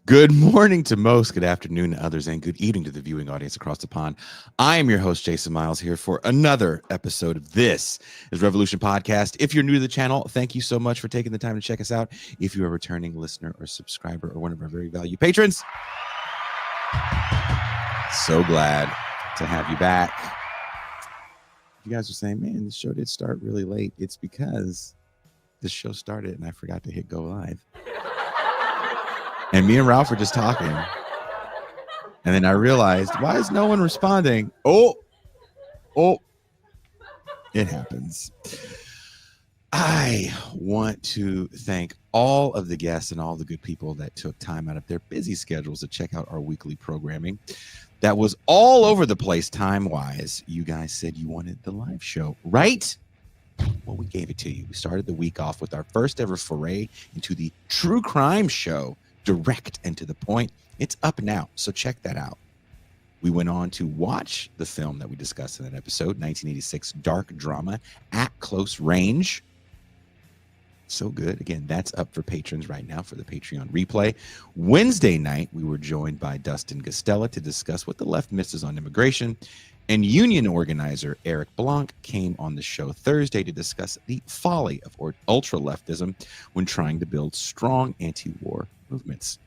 Good morning to most, good afternoon to others, and good evening to the viewing audience across the pond. I am your host, Jason Miles, here for another episode of This is Revolution Podcast. If you're new to the channel, thank you so much for taking the time to check us out. If you're a returning listener or subscriber or one of our very valued patrons, so glad to have you back. You guys are saying, man, this show did start really late. It's because this show started and I forgot to hit go live. And me and Ralph were just talking. And then I realized, why is no one responding? Oh, it happens. I want to thank all of the guests and all the good people that took time out of their busy schedules to check out our weekly programming. That was all over the place time-wise. You guys said you wanted the live show, right? Well, we gave it to you. We started the week off with our first ever foray into the true crime show, direct and to the point. It's up now, so check that out. We went on to watch the film that we discussed in that episode, 1986 dark drama, At Close Range. So good. Again, that's up for patrons right now for the Patreon replay. Wednesday night, we were joined by Dustin Gostella to discuss what the left misses on immigration. And union organizer Eric Blanc came on the show Thursday to discuss the folly of ultra-leftism when trying to build strong anti-war movements.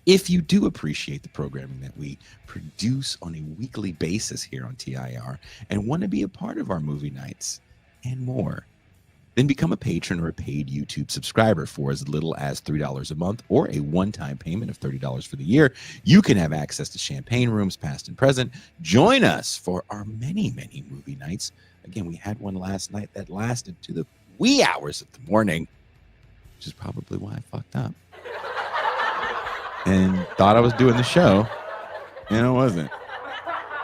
If you do appreciate the programming that we produce on a weekly basis here on TIR and want to be a part of our movie nights and more, then become a patron or a paid YouTube subscriber for as little as $3 a month or a one-time payment of $30 for the year. You can have access to champagne rooms, past and present. Join us for our many, many movie nights. Again, we had one last night that lasted to the wee hours of the morning, which is probably why I fucked up and thought I was doing the show, and I wasn't.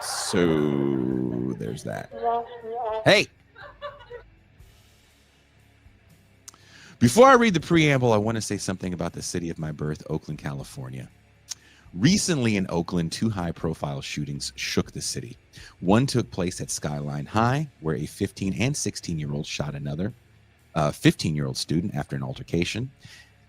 So there's that. Hey! Before I read the preamble, I want to say something about the city of my birth, Oakland, California. Recently in Oakland, two high-profile shootings shook the city. One took place at Skyline High, where a 15 and 16-year-old shot another 15-year-old student after an altercation.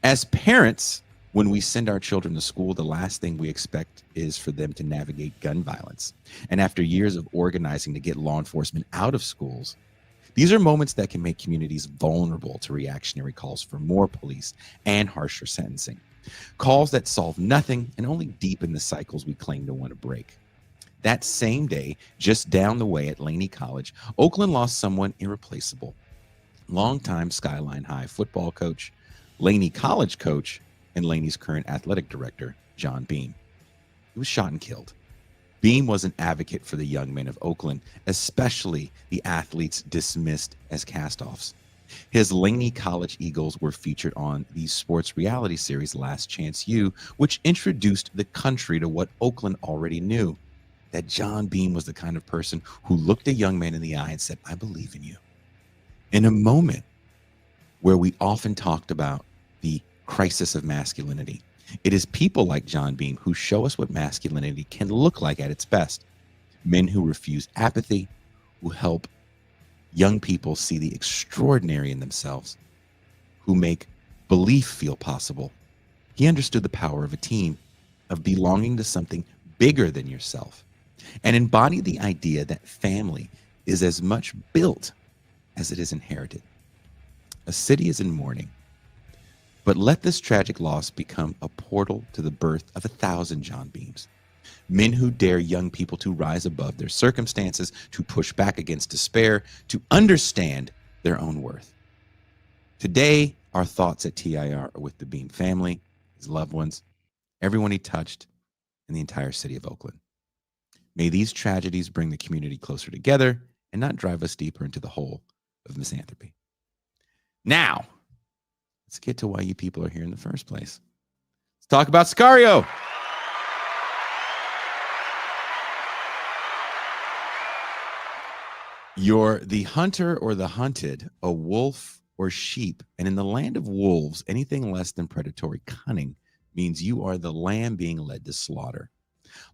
As parents, when we send our children to school, the last thing we expect is for them to navigate gun violence. And after years of organizing to get law enforcement out of schools, these are moments that can make communities vulnerable to reactionary calls for more police and harsher sentencing. Calls that solve nothing and only deepen the cycles we claim to want to break. That same day, just down the way at Laney College, Oakland lost someone irreplaceable. Longtime Skyline High football coach, Laney College coach, and Laney's current athletic director, John Beam. He was shot and killed. Beam was an advocate for the young men of Oakland, especially the athletes dismissed as cast-offs. His Laney College Eagles were featured on the sports reality series Last Chance U, which introduced the country to what Oakland already knew, that John Beam was the kind of person who looked a young man in the eye and said, I believe in you. In a moment where we often talked about the crisis of masculinity, it is people like John Beam who show us what masculinity can look like at its best. Men who refuse apathy, who help young people see the extraordinary in themselves, who make belief feel possible. He understood the power of a team, of belonging to something bigger than yourself, and embodied the idea that family is as much built as it is inherited. A city is in mourning, but let this tragic loss become a portal to the birth of 1,000 John Beams. Men who dare young people to rise above their circumstances, to push back against despair, to understand their own worth. Today, our thoughts at TIR are with the Beam family, his loved ones, everyone he touched, and the entire city of Oakland. May these tragedies bring the community closer together and not drive us deeper into the hole of misanthropy. Now, let's get to why you people are here in the first place. Let's talk about Sicario. You're the hunter or the hunted, a wolf or sheep, and in the land of wolves, anything less than predatory cunning means you are the lamb being led to slaughter.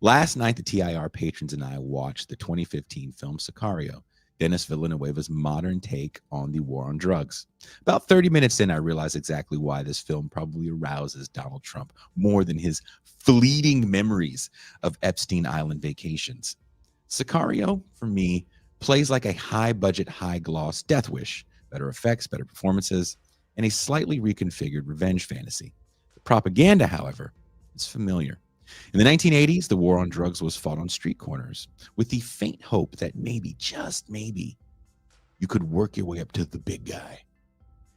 Last night, the TIR patrons and I watched the 2015 film Sicario, Denis Villeneuve's modern take on the war on drugs. About 30 minutes in, I realized exactly why this film probably arouses Donald Trump more than his fleeting memories of Epstein Island vacations. Sicario, for me, plays like a high budget, high gloss death wish, better effects, better performances, and a slightly reconfigured revenge fantasy. The propaganda, however, is familiar. In the 1980s, the war on drugs was fought on street corners with the faint hope that maybe, just maybe, you could work your way up to the big guy.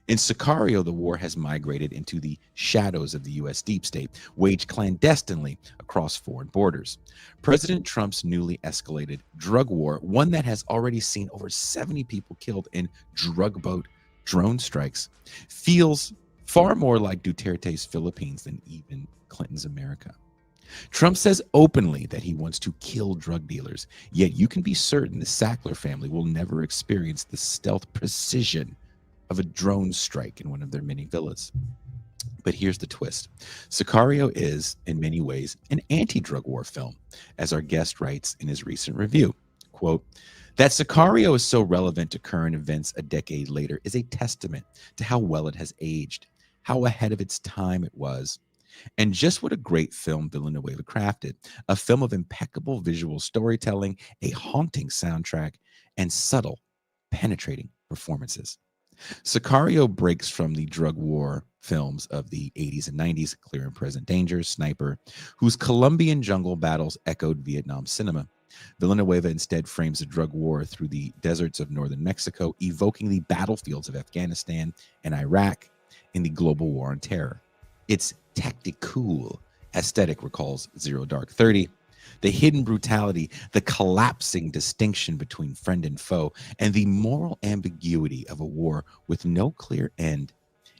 In Sicario, the war has migrated into the shadows of the U.S. deep state, waged clandestinely across foreign borders. President Trump's newly escalated drug war, one that has already seen over 70 people killed in drug boat drone strikes, feels far more like Duterte's Philippines than even Clinton's America. Trump says openly that he wants to kill drug dealers, yet you can be certain the Sackler family will never experience the stealth precision of a drone strike in one of their many villas. But here's the twist. Sicario is, in many ways, an anti-drug war film, as our guest writes in his recent review. Quote, that Sicario is so relevant to current events a decade later is a testament to how well it has aged, how ahead of its time it was, and just what a great film Villeneuve crafted. A film of impeccable visual storytelling, a haunting soundtrack, and subtle, penetrating performances. Sicario breaks from the drug war films of the 80s and 90s, Clear and Present Danger, Sniper, whose Colombian jungle battles echoed Vietnam cinema. Villanueva instead frames the drug war through the deserts of northern Mexico, evoking the battlefields of Afghanistan and Iraq in the global war on terror. Its tactical aesthetic recalls Zero Dark 30, the hidden brutality, the collapsing distinction between friend and foe, and the moral ambiguity of a war with no clear end,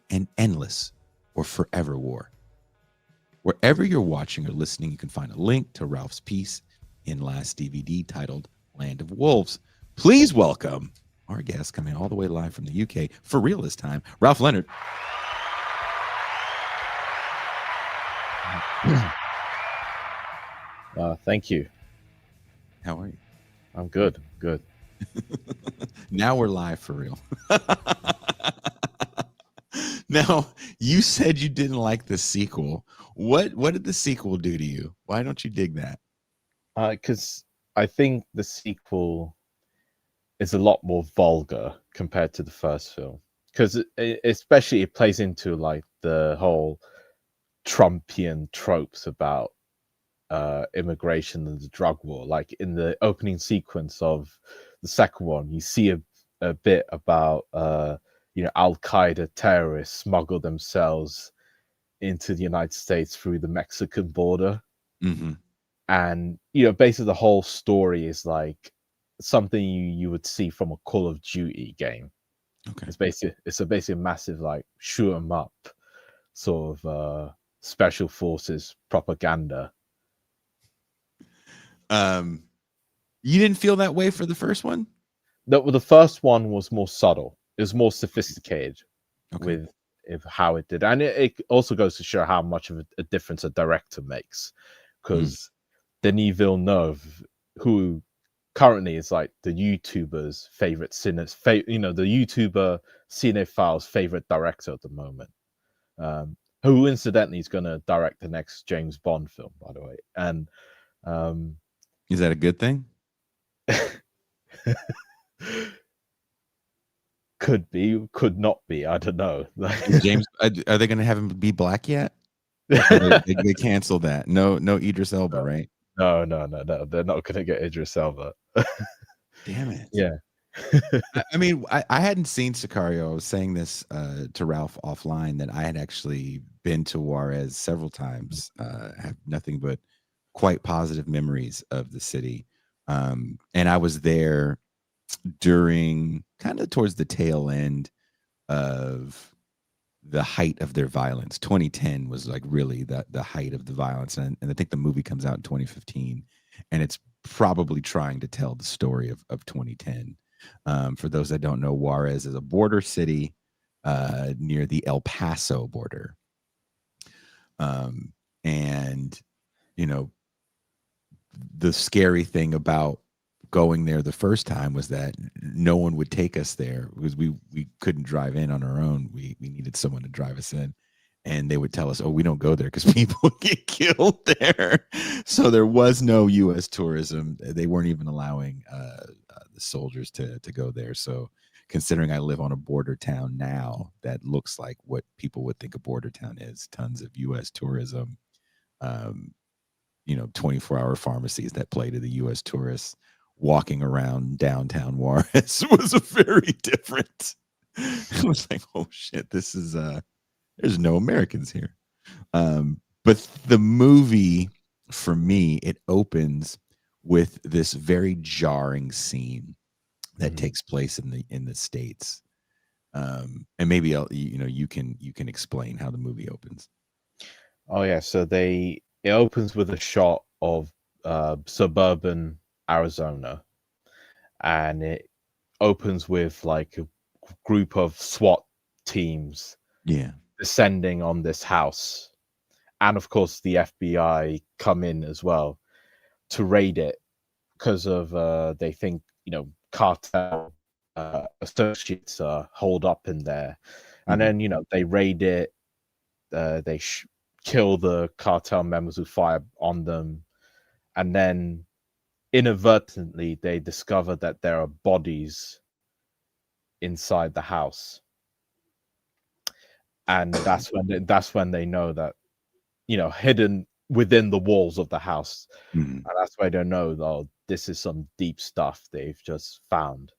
an endless or forever war. Wherever you're watching or listening, you can find a link to Ralph's piece in last DVD titled Land of Wolves. Please welcome our guest coming all the way live from the UK, for real this time, Ralph Leonard. Thank you. How are you? I'm good. Good. Now we're live for real. Now, you said you didn't like the sequel. What did the sequel do to you? Why don't you dig that? Because I think the sequel is a lot more vulgar compared to the first film. Because especially it plays into like the whole Trumpian tropes about immigration and the drug war. Like in the opening sequence of the second one, you see a bit about Al-Qaeda terrorists smuggle themselves into the United States through the Mexican border. Mm-hmm. And basically the whole story is like something you would see from a Call of Duty game. Okay. It's basically a massive like shoot 'em up sort of special forces propaganda. You didn't feel that way for the first one? The first one was more subtle. It was more sophisticated with how it did, and it also goes to show how much of a difference a director makes. Because Denis Villeneuve, who currently is like the YouTuber's favorite the YouTuber cinephile's favorite director at the moment, who incidentally is going to direct the next James Bond film, by the way. And is that a good thing? Could be, could not be. I don't know. James, are they going to have him be black yet? They canceled that. No Idris Elba, right? No. They're not going to get Idris Elba. Damn it. Yeah. I mean, I hadn't seen Sicario. I was saying this to Ralph offline that I had actually been to Juarez several times. Have nothing but quite positive memories of the city. And I was there during kind of towards the tail end of the height of their violence. 2010 was like really the height of the violence. And I think the movie comes out in 2015, and it's probably trying to tell the story of 2010. For those that don't know, Juarez is a border city near the El Paso border. And, the scary thing about going there the first time was that no one would take us there because we couldn't drive in on our own. We needed someone to drive us in, and they would tell us, "Oh, we don't go there because people get killed there." So there was no U.S. tourism. They weren't even allowing the soldiers to go there. So considering I live on a border town now, that looks like what people would think a border town is: tons of U.S. tourism. 24-hour pharmacies that play to the U.S. tourists. Walking around downtown Juarez was a very different. It was like, oh shit, this is there's no Americans here. But the movie, for me, it opens with this very jarring scene that takes place in the States. And maybe you can explain how the movie opens. Oh yeah, so it opens with a shot of suburban Arizona, and it opens with like a group of SWAT teams descending on this house, and of course the FBI come in as well to raid it because of they think cartel associates are holed up in there, and then they raid it. They kill the cartel members who fire on them, and then inadvertently they discover that there are bodies inside the house, and that's when they know that hidden within the walls of the house, and that's why they know, oh, this is some deep stuff they've just found.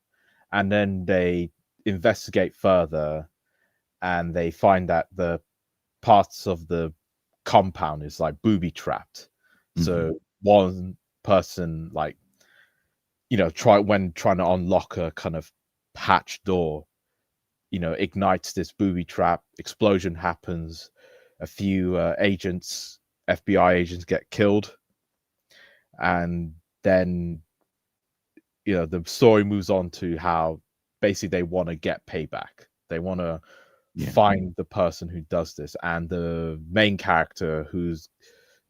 And then they investigate further, and they find that the parts of the compound is like booby trapped. So one person, like trying to unlock a kind of hatch door, ignites this booby trap, explosion happens, a few FBI agents get killed, and then the story moves on to how basically they want to get payback. They want to find the person who does this, and the main character, whose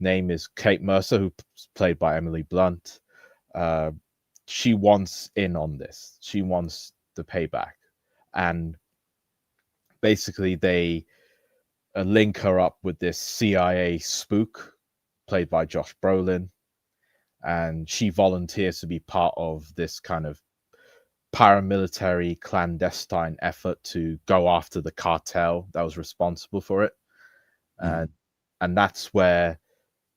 name is Kate Mercer, who's played by Emily Blunt, she wants in on this. She wants the payback, and basically they link her up with this CIA spook played by Josh Brolin, and she volunteers to be part of this kind of paramilitary clandestine effort to go after the cartel that was responsible for it. And that's where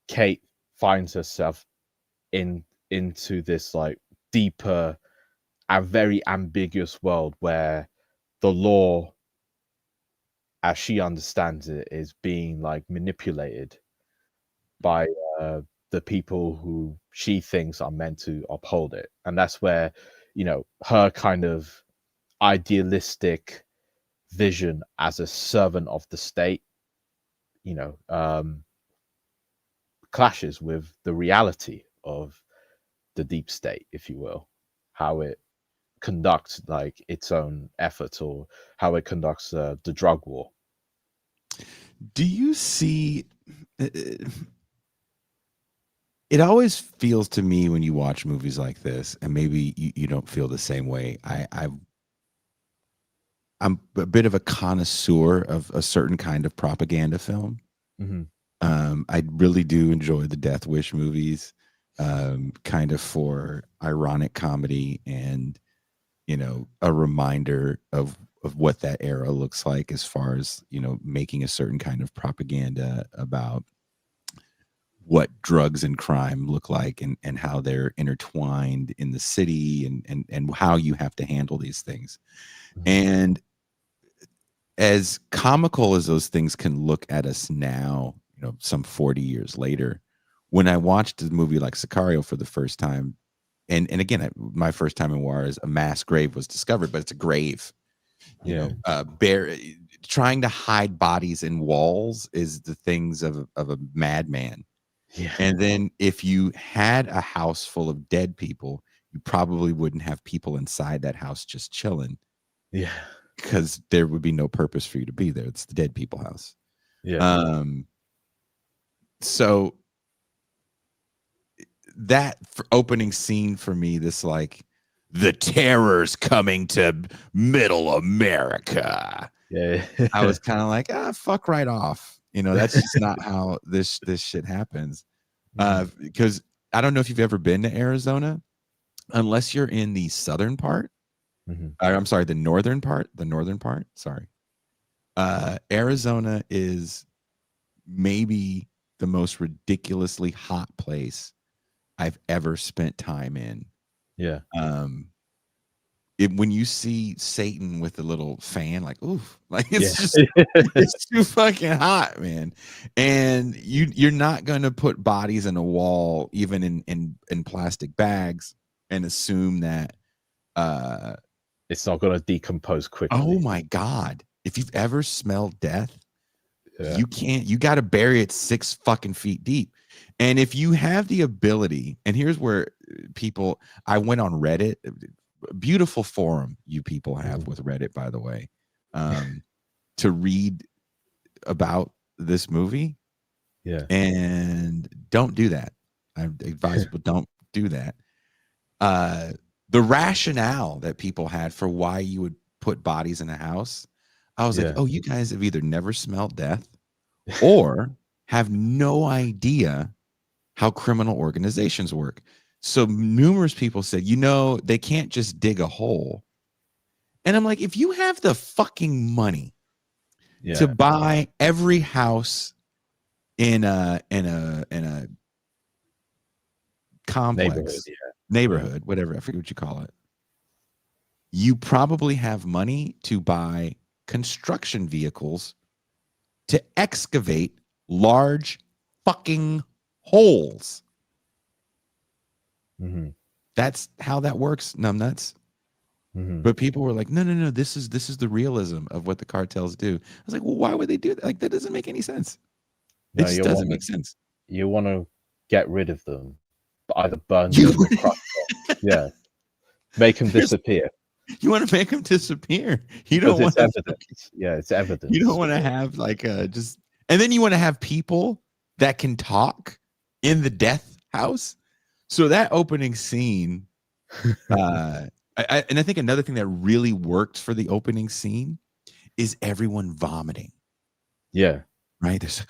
Kate finds herself into this like deeper and very ambiguous world where the law, as she understands it, is being like manipulated by the people who she thinks are meant to uphold it. And that's where her kind of idealistic vision as a servant of the state clashes with the reality of the deep state, if you will, how it conducts like its own efforts, or how it conducts the drug war. Do you see it always feels to me when you watch movies like this, and maybe you don't feel the same way. I'm a bit of a connoisseur of a certain kind of propaganda film. I really do enjoy the Death Wish movies, kind of for ironic comedy and a reminder of what that era looks like, as far as making a certain kind of propaganda about what drugs and crime look like, and how they're intertwined in the city, and how you have to handle these things. And as comical as those things can look at us now, some 40 years later, when I watched a movie like Sicario for the first time, and again, my first time in Juarez, a mass grave was discovered, but it's a grave. Trying to hide bodies in walls is the things of a madman. And then if you had a house full of dead people, you probably wouldn't have people inside that house just chilling. Because there would be no purpose for you to be there. It's the dead people house. So that opening scene for me, this like the terror's coming to middle America. Yeah. I was kind of like, fuck right off. You know, that's just not how this shit happens. Because I don't know if you've ever been to Arizona, unless you're in the southern part. I'm sorry, the northern part. Sorry. Arizona is maybe the most ridiculously hot place I've ever spent time in. Yeah. When you see Satan with the little fan, like, oof, like it's Yeah. it's too fucking hot, man. And you're not gonna put bodies in a wall, even in plastic bags, and assume that It's not gonna decompose quickly. oh my God. If you've ever smelled death, Yeah. you gotta bury it 6 fucking feet deep. And if you have the ability, and here's where I went on Reddit, beautiful forum you people have with Reddit, by the way, to read about this movie. Yeah. And don't do that. I advise people don't do that. The rationale that people had for why you would put bodies in a house, I was like, oh, you guys have either never smelled death or have no idea how criminal organizations work. So numerous people said, they can't just dig a hole. And I'm like, if you have the fucking money to buy every house in a complex neighborhood, whatever, I forget what you call it, you probably have money to buy construction vehicles to excavate large fucking holes. That's how that works, numbnuts. But people were like, no, this is the realism of what the cartels do. I was like, well, why would they do that? Like, that doesn't make any sense. It just doesn't make sense. You want to get rid of them, but either burn them or crush them. Yeah, make them disappear. You want to make them disappear. You don't want evidence. Yeah, it's evidence. You don't want to have like just, and then you want to have people that can talk in the death house. So that opening scene, and I think another thing that really worked for the opening scene is everyone vomiting. Yeah. Right? There's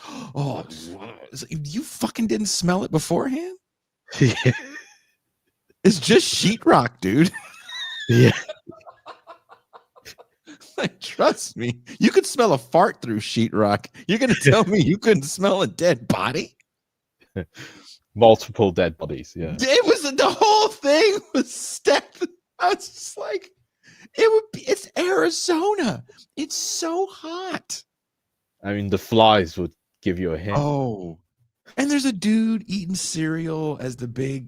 you fucking didn't smell it beforehand? Yeah. It's just sheetrock, dude. Yeah. Like, trust me, you could smell a fart through sheetrock. You're gonna tell me you couldn't smell a dead body? Multiple dead bodies. Yeah. It was the whole thing was stacked. I was just like, it's Arizona. It's so hot. I mean, the flies would give you a hint. Oh, and there's a dude eating cereal as the big,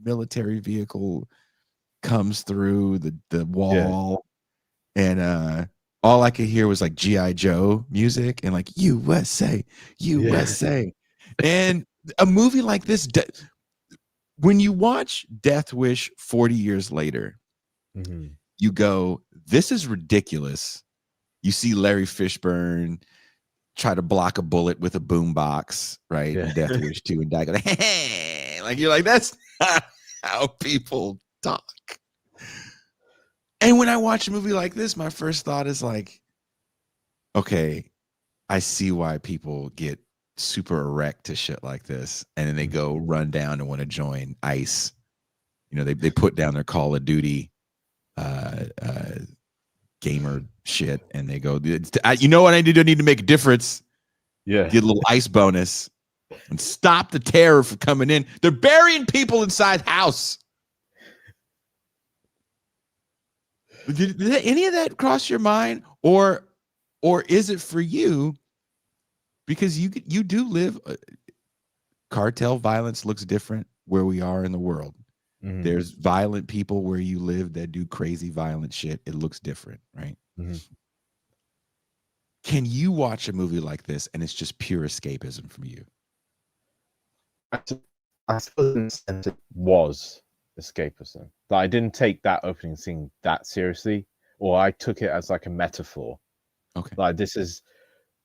military vehicle comes through the wall. And all I could hear was like G.I. Joe music and like USA. And a movie like this, when you watch Death Wish 40 years later, you go, this is ridiculous. You see Larry Fishburne try to block a bullet with a boombox, right? Yeah. Death Wish 2 and die. Go, hey, like you're like, that's not how people talk. And when I watch a movie like this, my first thought is like, okay, I see why people get super erect to shit like this. And then they go run down and want to join ICE. They put down their Call of Duty gamer shit and they go, you know what I need to make a difference? Yeah. Get a little ICE bonus and stop the terror from coming in. They're burying people inside the house. Did any of that cross your mind, or is it for you because you do live? Cartel violence looks different where we are in the world. There's violent people where you live that do crazy violent shit. It looks different, right? Can you watch a movie like this and it's just pure escapism from you? I suppose in a sense it was escapism. But I didn't take that opening scene that seriously, or I took it as like a metaphor. Okay. Like this is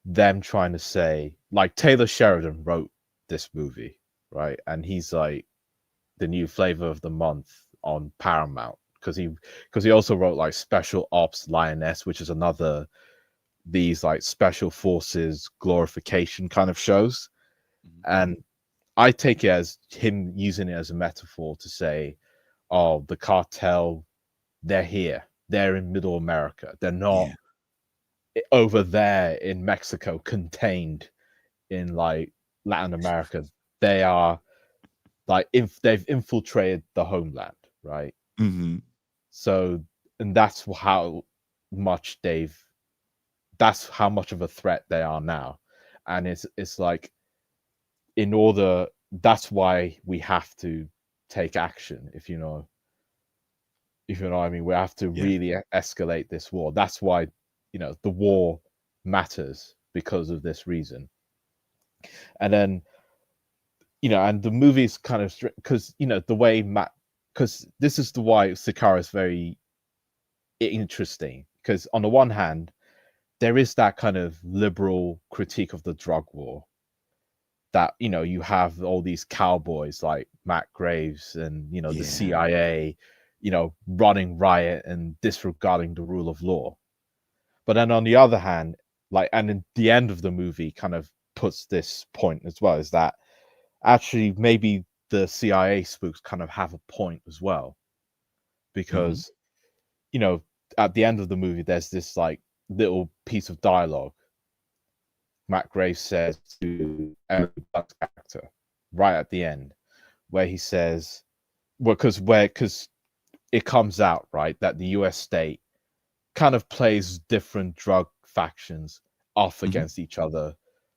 them trying to say, like Taylor Sheridan wrote this movie, right? And he's like, the new flavor of the month on Paramount, because he also wrote like Special Ops Lioness, which is another these like special forces glorification kind of shows. And I take it as him using it as a metaphor to say, oh, the cartel, they're here, they're in Middle America, they're not over there in Mexico, contained in like Latin America. They are like they've infiltrated the homeland, right? Mm-hmm. So, and that's how much that's how much of a threat they are now. And it's like, in order, that's why we have to take action, if you know what I mean. We have to really escalate this war. That's why, the war matters, because of this reason. And then, and the movie's kind of, because the way because this is the why Sicario is very interesting, because on the one hand there is that kind of liberal critique of the drug war, that you have all these cowboys like Matt Graves and the CIA running riot and disregarding the rule of law. But then on the other hand, like, and in the end of the movie kind of puts this point as well, is that actually maybe the CIA spooks kind of have a point as well, because at the end of the movie there's this like little piece of dialogue Matt Graves says to Buck's character right at the end, where he says, well, because it comes out, right, that the US state kind of plays different drug factions off against each other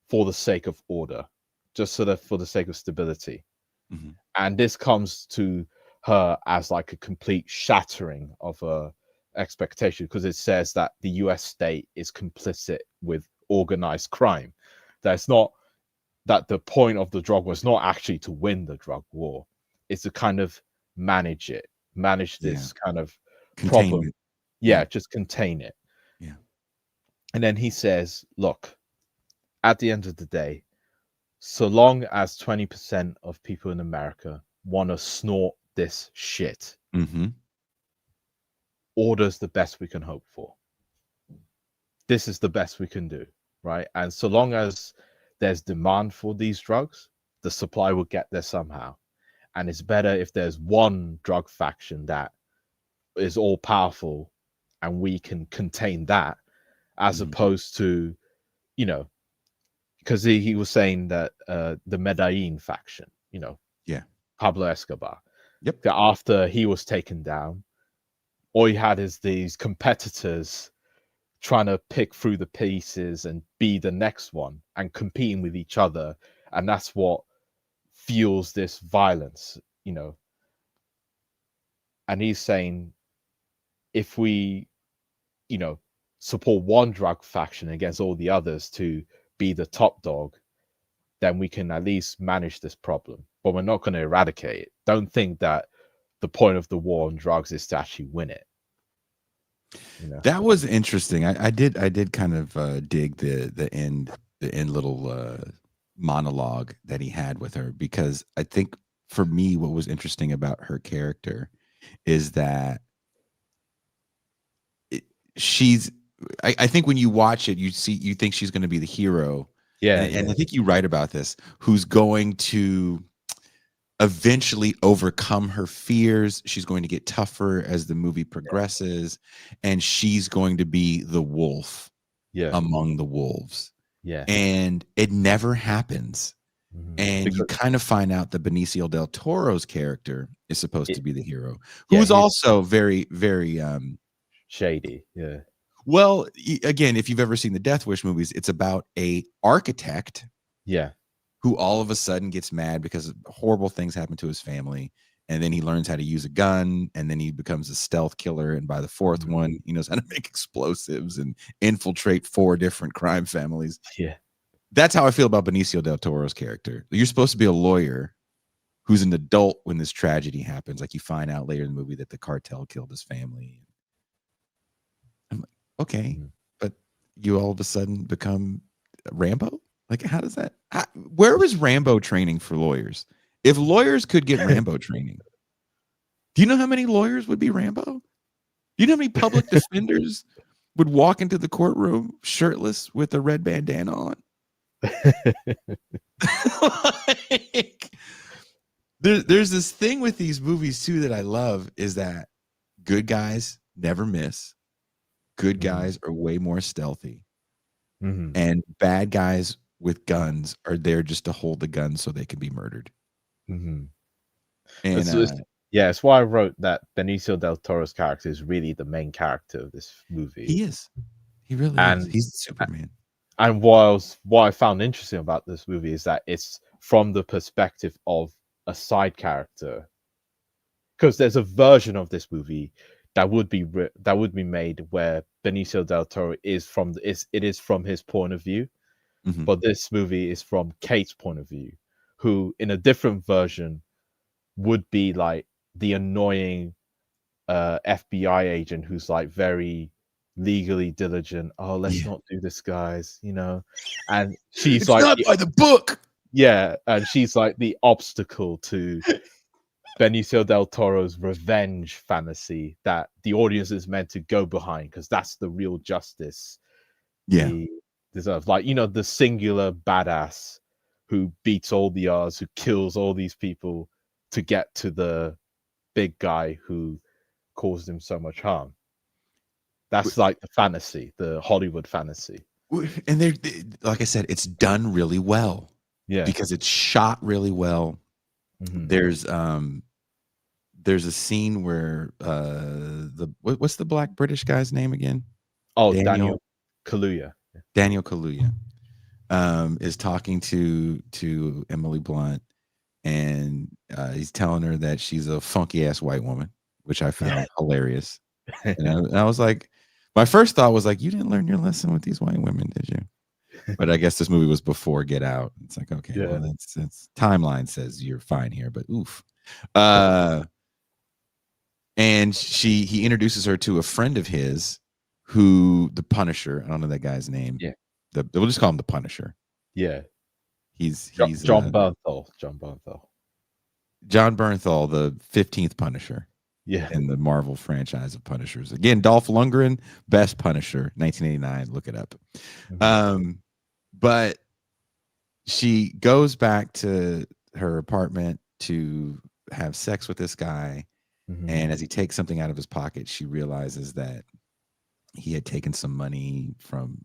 for the sake of order, just sort of for the sake of stability. And this comes to her as like a complete shattering of her expectation, because it says that the US state is complicit with organized crime. That's not, that the point of the drug was not actually to win the drug war, it's to kind of manage this kind of problem. Just contain it. And then he says, look, at the end of the day, so long as 20% of people in America want to snort this shit, order's the best we can hope for. This is the best we can do, right? And so long as there's demand for these drugs, the supply will get there somehow. And it's better if there's one drug faction that is all powerful and we can contain that, as opposed to, because he was saying that the Medellin faction, Pablo Escobar, that after he was taken down, all you had is these competitors trying to pick through the pieces and be the next one and competing with each other. And that's what fuels this violence, And he's saying, if we, support one drug faction against all the others to be the top dog, then we can at least manage this problem. But we're not going to eradicate it. Don't think that the point of the war on drugs is to actually win it. That was interesting. I did kind of dig the end little monologue that he had with her, because I think for me what was interesting about her character is that I think when you watch it, you think she's going to be the hero. And I think you write about this, who's going to eventually overcome her fears. She's going to get tougher as the movie progresses, and she's going to be the wolf among the wolves. And it never happens. And you kind of find out that Benicio del Toro's character is supposed to be the hero, who is also very, very shady. Well, again, if you've ever seen the Death Wish movies, it's about a architect who all of a sudden gets mad because horrible things happen to his family. And then he learns how to use a gun, and then he becomes a stealth killer. And by the fourth one, he knows how to make explosives and infiltrate 4 different crime families. That's how I feel about Benicio del Toro's character. You're supposed to be a lawyer who's an adult when this tragedy happens. Like, you find out later in the movie that the cartel killed his family. I'm like, okay, but you all of a sudden become Rambo? Like, how does that? Where was Rambo training for lawyers? If lawyers could get Rambo training, do you know how many lawyers would be Rambo? Do you know how many public defenders would walk into the courtroom shirtless with a red bandana on? Like, there's this thing with these movies too that I love is that good guys never miss. Good guys are way more stealthy. And bad guys with guns are there just to hold the gun so they can be murdered. And it's why I wrote that Benicio del Toro's character is really the main character of this movie. He is. He really is. He's Superman. And what I found interesting about this movie is that it's from the perspective of a side character. Because there's a version of this movie that would be made where Benicio del Toro is from his point of view, but this movie is from Kate's point of view, who in a different version would be like the annoying FBI agent who's like very legally diligent. Oh, let's not do this, guys. And she's it's like not by the book. Yeah, and she's like the obstacle to Benicio del Toro's revenge fantasy that the audience is meant to go behind because that's the real justice he deserves. Like, the singular badass who beats all the odds, who kills all these people to get to the big guy who caused him so much harm. That's like the fantasy, the Hollywood fantasy. And like I said, it's done really well. Yeah, because it's shot really well. There's a scene where what's the black British guy's name again? Oh, Daniel Kaluuya. Daniel Kaluuya is talking to Emily Blunt, and he's telling her that she's a funky ass white woman, which I found hilarious. And I was like, my first thought was like, you didn't learn your lesson with these white women, did you? But I guess this movie was before Get Out. It's like, okay, well, that's timeline says you're fine here, but oof. And he introduces her to a friend of his who, the Punisher, I don't know that guy's name. Yeah. We'll just call him the Punisher. Yeah. He's John Bernthal. John Bernthal, the 15th Punisher. Yeah. In the Marvel franchise of Punishers. Again, Dolph Lundgren, best Punisher, 1989. Look it up. But she goes back to her apartment to have sex with this guy. And as he takes something out of his pocket, she realizes that he had taken some money from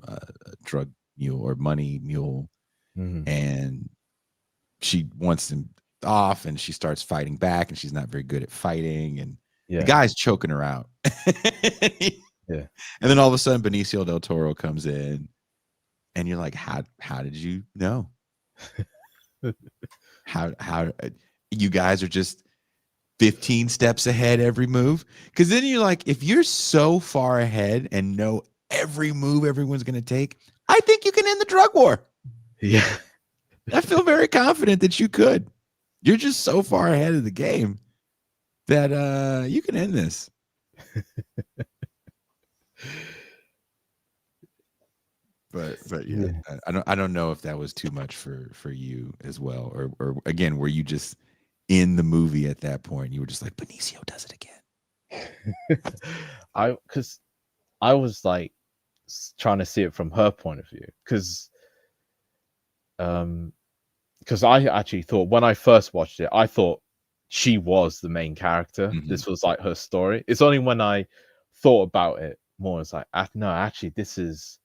a drug mule or money mule. And she wants him off, and she starts fighting back, and she's not very good at fighting, and the guy's choking her out. And then all of a sudden Benicio del Toro comes in, and you're like, how did you know? how you guys are just 15 steps ahead every move? Because then you're like, if you're so far ahead and know every move everyone's going to take, I think you can end the drug war. I feel very confident that you could. You're just so far ahead of the game that you can end this. But yeah, I don't know if that was too much for you as well, or again, were you just in the movie at that point? You were just like, Benicio does it again. Because I was like trying to see it from her point of view, because I actually thought when I first watched it, I thought she was the main character. This was like her story. It's only when I thought about it more, it's like, no, actually, this is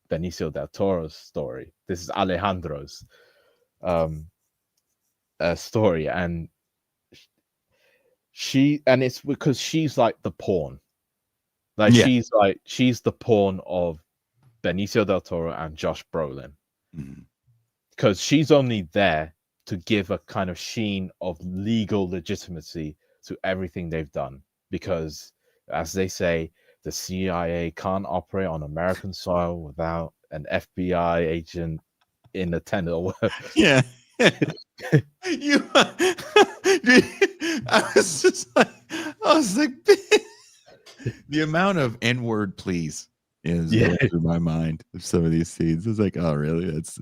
Benicio del Toro's story. This is Alejandro's story, and it's because she's like the pawn. Like she's the pawn of Benicio del Toro and Josh Brolin. Because she's only there to give a kind of sheen of legal legitimacy to everything they've done. Because, as they say, the CIA can't operate on American soil without an FBI agent in attendance. Yeah. I was like, the amount of N-word please is going through my mind of some of these scenes. It's like, oh, really? It's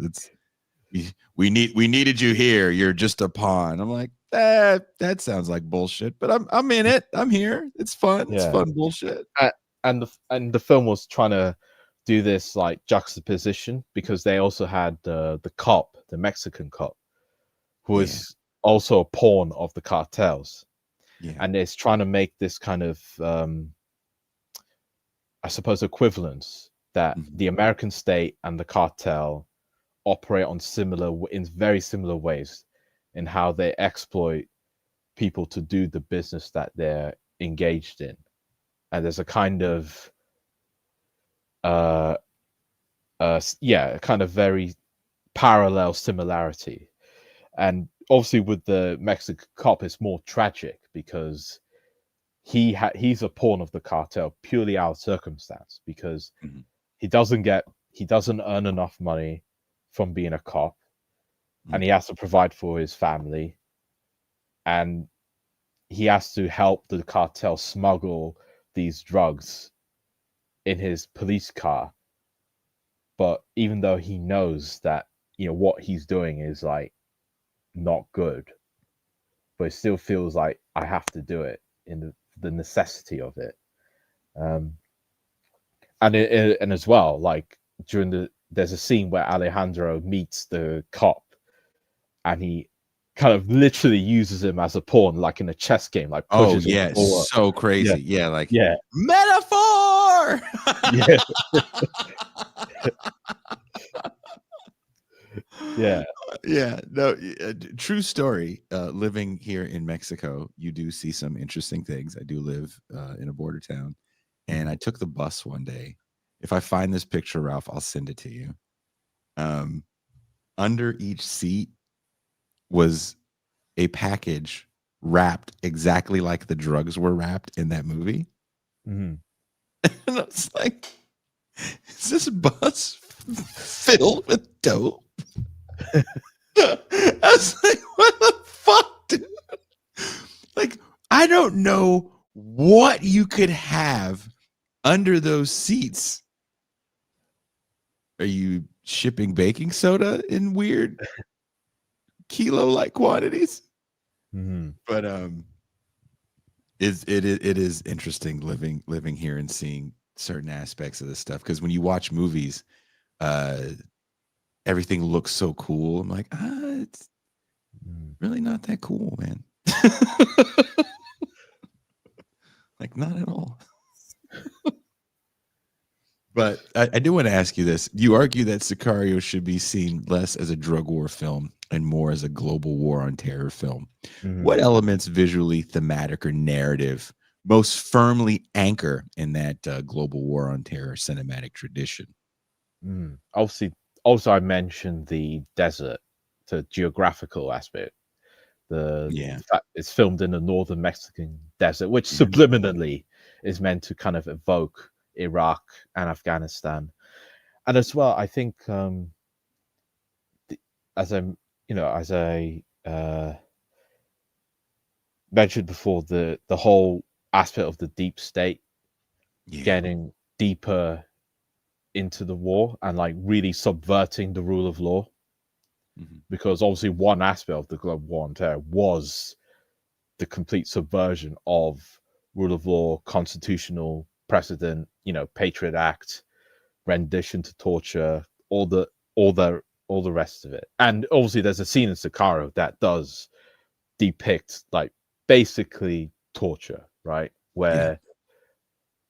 we needed you here. You're just a pawn. I'm like, that sounds like bullshit, but I'm in it. I'm here. It's fun. It's fun bullshit. And the film was trying to do this like juxtaposition because they also had the cop, the Mexican cop, who was also a pawn of the cartels. Yeah. And it's trying to make this kind of I suppose equivalence that the American state and the cartel operate on in very similar ways in how they exploit people to do the business that they're engaged in. And there's a kind of kind of very parallel similarity. And obviously with the Mexican cop, it's more tragic because he's a pawn of the cartel purely out of circumstance, because he doesn't earn enough money from being a cop, and he has to provide for his family, and he has to help the cartel smuggle these drugs in his police car. But even though he knows that, you know, what he's doing is like not good, but it still feels like I have to do it in the necessity of it. And as well, like there's a scene where Alejandro meets the cop, and he kind of literally uses him as a pawn, like in a chess game, like pushes him forward. So crazy. Yeah, like metaphor. No, true story. Living here in Mexico, you do see some interesting things. I do live in a border town, and I took the bus one day. If I find this picture, Ralph, I'll send it to you. Under each seat was a package wrapped exactly like the drugs were wrapped in that movie. And I was like, is this bus filled with dope? I was like, what the fuck, dude? Like, I don't know what you could have under those seats. Are you shipping baking soda in weird kilo-like quantities? But it is interesting living here and seeing certain aspects of this stuff, because when you watch movies, everything looks so cool. I'm like, it's really not that cool, man. Like, not at all. But I do want to ask you this. You argue that Sicario should be seen less as a drug war film and more as a global war on terror film. What elements, visually, thematic, or narrative, most firmly anchor in that global war on terror cinematic tradition? Obviously, also I mentioned the desert, the geographical aspect. The fact it's filmed in the northern Mexican desert, which subliminally is meant to kind of evoke Iraq and Afghanistan. And as well, I think as I mentioned before, the whole aspect of the deep state getting deeper into the war and like really subverting the rule of law, because obviously one aspect of the global war on terror was the complete subversion of rule of law, constitutional precedent, Patriot Act, rendition to torture, all the rest of it. And obviously there's a scene in Sicario that does depict like basically torture, right? Where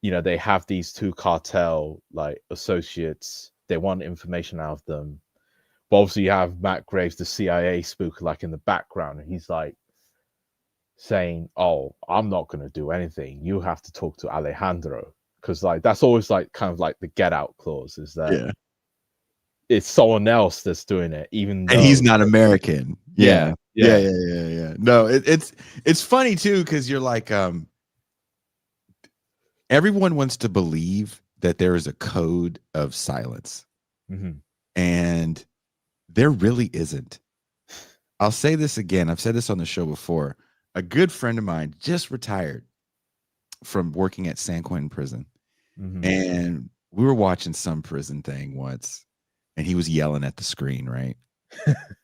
they have these two cartel like associates, they want information out of them. But obviously you have Matt Graves, the CIA spook, like in the background, and he's like saying, "Oh, I'm not going to do anything. You have to talk to Alejandro." Because like that's always like kind of like the get out clause, is that it's someone else that's doing it, even though he's not American. Yeah. No, it's funny too, because you're like, everyone wants to believe that there is a code of silence, and there really isn't. I'll say this again. I've said this on the show before. A good friend of mine just retired from working at San Quentin prison, and we were watching some prison thing once, and he was yelling at the screen, right?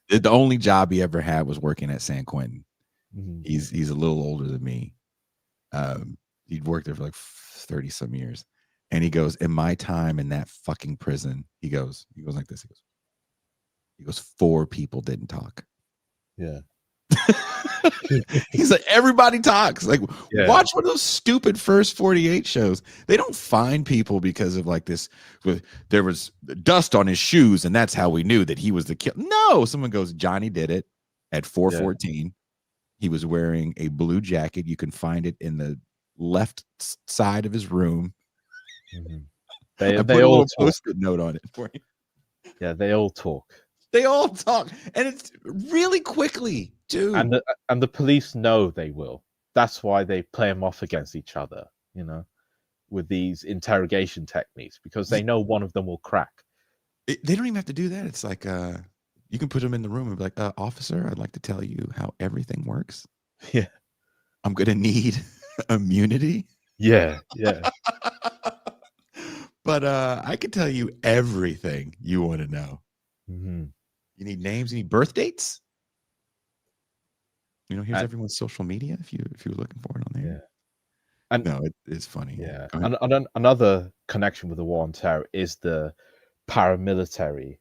The only job he ever had was working at San Quentin. Mhm. He's a little older than me. He'd worked there for like 30 some years. And he goes, in my time in that fucking prison, he goes like this. He goes, 4 people didn't talk. Yeah. He's like, everybody talks. Like, Yeah. watch one of those stupid First 48 shows. They don't find people because of like this. There was dust on his shoes, and that's how we knew that he was the killer. No, someone goes, Johnny did it at 4:14. He was wearing a blue jacket. You can find it in the left side of his room. Mhm. I put They a all little talk. post-it note on it for you. Yeah, they all talk. They all talk, and it's really quickly too. And the police know they will. That's why they play them off against each other, you know, with these interrogation techniques, because they know one of them will crack. They don't even have to do that. It's like you can put them in the room and be like, officer, I'd like to tell you how everything works. Yeah. I'm gonna need immunity. Yeah. But I can tell you everything you want to know. Mm-hmm. You need names, you need birth dates. You know, here's And- everyone's social media if you were looking for it on there. Yeah. And no, it's funny. yeah. Go ahead. And another connection with the war on terror is the paramilitary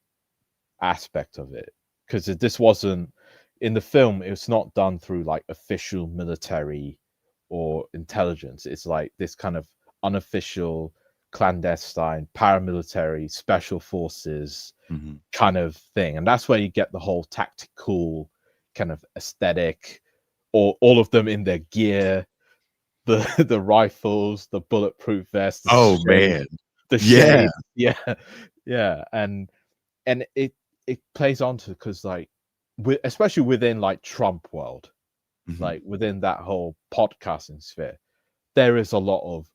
aspect of it, because this wasn't in the film. It's not done through like official military or intelligence. It's like this kind of unofficial, clandestine, paramilitary, special forces Mhm. kind of thing, and that's where you get the whole tactical kind of aesthetic, or all of them in their gear, the rifles, the bulletproof vests, the Oh shade, man. the Yeah. shade, yeah, and it plays onto, because like especially within like Trump world, Mhm. like within that whole podcasting sphere, there is a lot of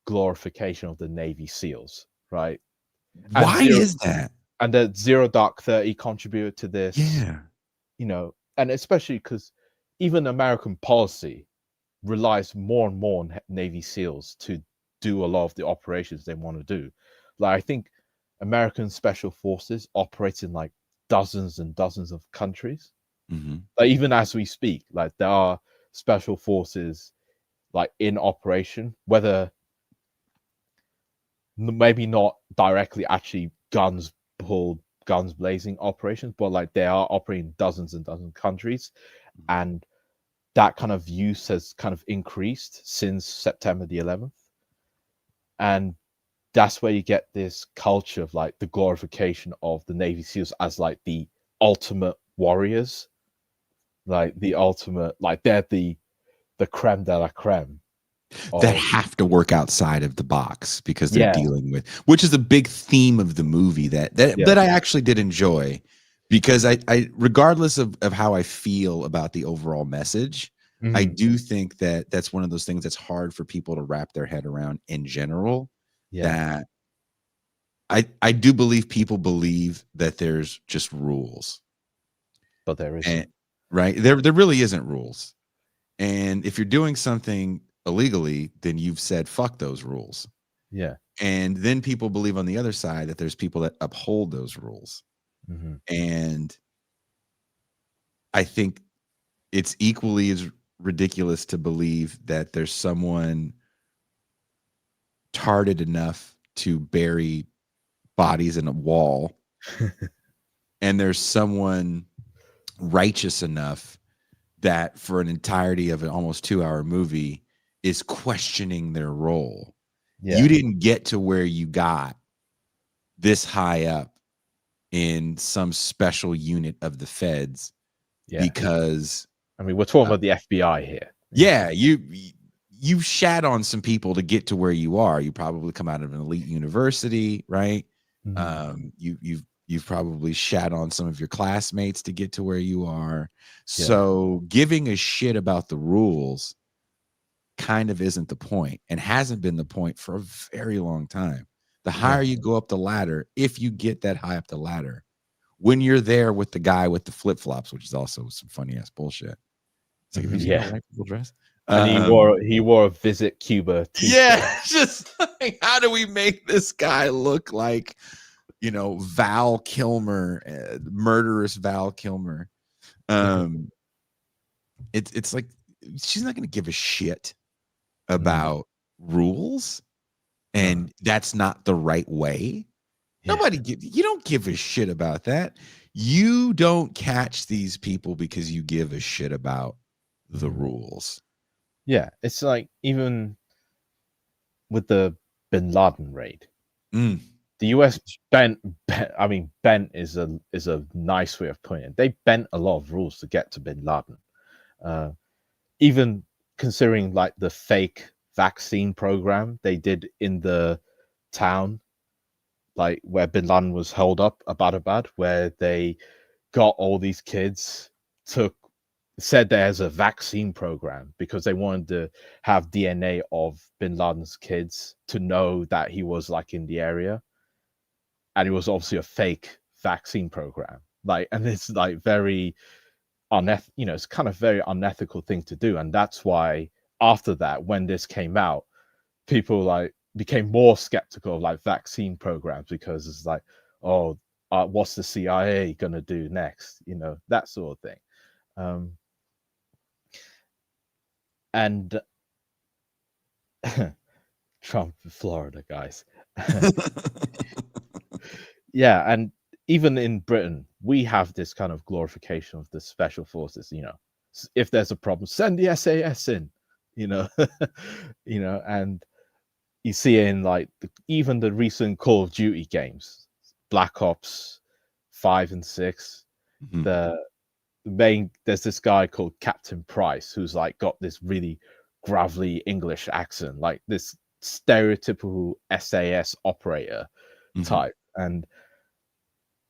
glorification of the Navy SEALs, right? Why is that? And the Zero Dark 30 contributed to this. Yeah. You know, and especially because even American policy relies more and more on Navy SEALs to do a lot of the operations they want to do. Like, I think American special forces operate in like dozens and dozens of countries. Mhm. Like, even as we speak, like there are special forces like in operation, whether maybe not directly actually guns pulled, guns blazing operations, but like they are operating in dozens and dozens of countries, and that kind of use has kind of increased since September the 11th, and that's where you get this culture of like the glorification of the Navy SEALs as like the ultimate warriors, like the ultimate, like they're the creme de la creme That of, have to work outside of the box because they're yeah, dealing with, which is a big theme of the movie that yeah, I actually did enjoy, because I regardless of how I feel about the overall message, I mhm, do think that that's one of those things that's hard for people to wrap their head around in general. yeah, That I do believe people believe that there's just rules, but there and isn't. right, there really isn't rules. And if you're doing something illegally, then you've said fuck those rules. Yeah. And then people believe on the other side that there's people that uphold those rules. Mhm. And I think it's equally as ridiculous to believe that there's someone tarded enough to bury bodies in a wall, and there's someone righteous enough that for an entirety of an almost 2-hour movie is questioning their role. Yeah. You didn't get to where you got this high up in some special unit of the feds Yeah. because I mean, we're talking about the FBI here. yeah, you shat on some people to get to where you are. You probably come out of an elite university, right? Mhm. You've probably shat on some of your classmates to get to where you are. So giving a shit about the rules kind of isn't the point, and hasn't been the point for a very long time. The higher you go up the ladder, if you get that high up the ladder, when you're there with the guy with the flip-flops, which is also some funny ass bullshit. It's like, have you seen how white people dress? And he wore a Visit Cuba t-shirt. Yeah, just like, how do we make this guy look like Val Kilmer, murderous Val Kilmer. It's like she's not going to give a shit about rules, and that's not the right way. You don't give a shit about that. You don't catch these people because you give a shit about the rules. Yeah, it's like even with the Bin Laden raid, the US bent. I mean, bent is a nice way of putting it. They bent a lot of rules to get to Bin Laden. Even considering like the fake vaccine program they did in the town, like where Bin Laden was held up, Abbottabad, where they got all these kids, said there's a vaccine program because they wanted to have DNA of Bin Laden's kids to know that he was like in the area, and it was obviously a fake vaccine program. Like, and it's like very it's kind of very unethical thing to do, and that's why after that, when this came out, people like became more skeptical of like vaccine programs because it's like, oh, what's the CIA gonna do next? That sort of thing. And Trump, Florida, guys. Yeah, and even in Britain, we have this kind of glorification of the special forces. If there's a problem, send the SAS in. And you see in like even the recent Call of Duty games, Black Ops 5 and 6, there's this guy called Captain Price who's like got this really gravelly English accent, like this stereotypical SAS operator type. And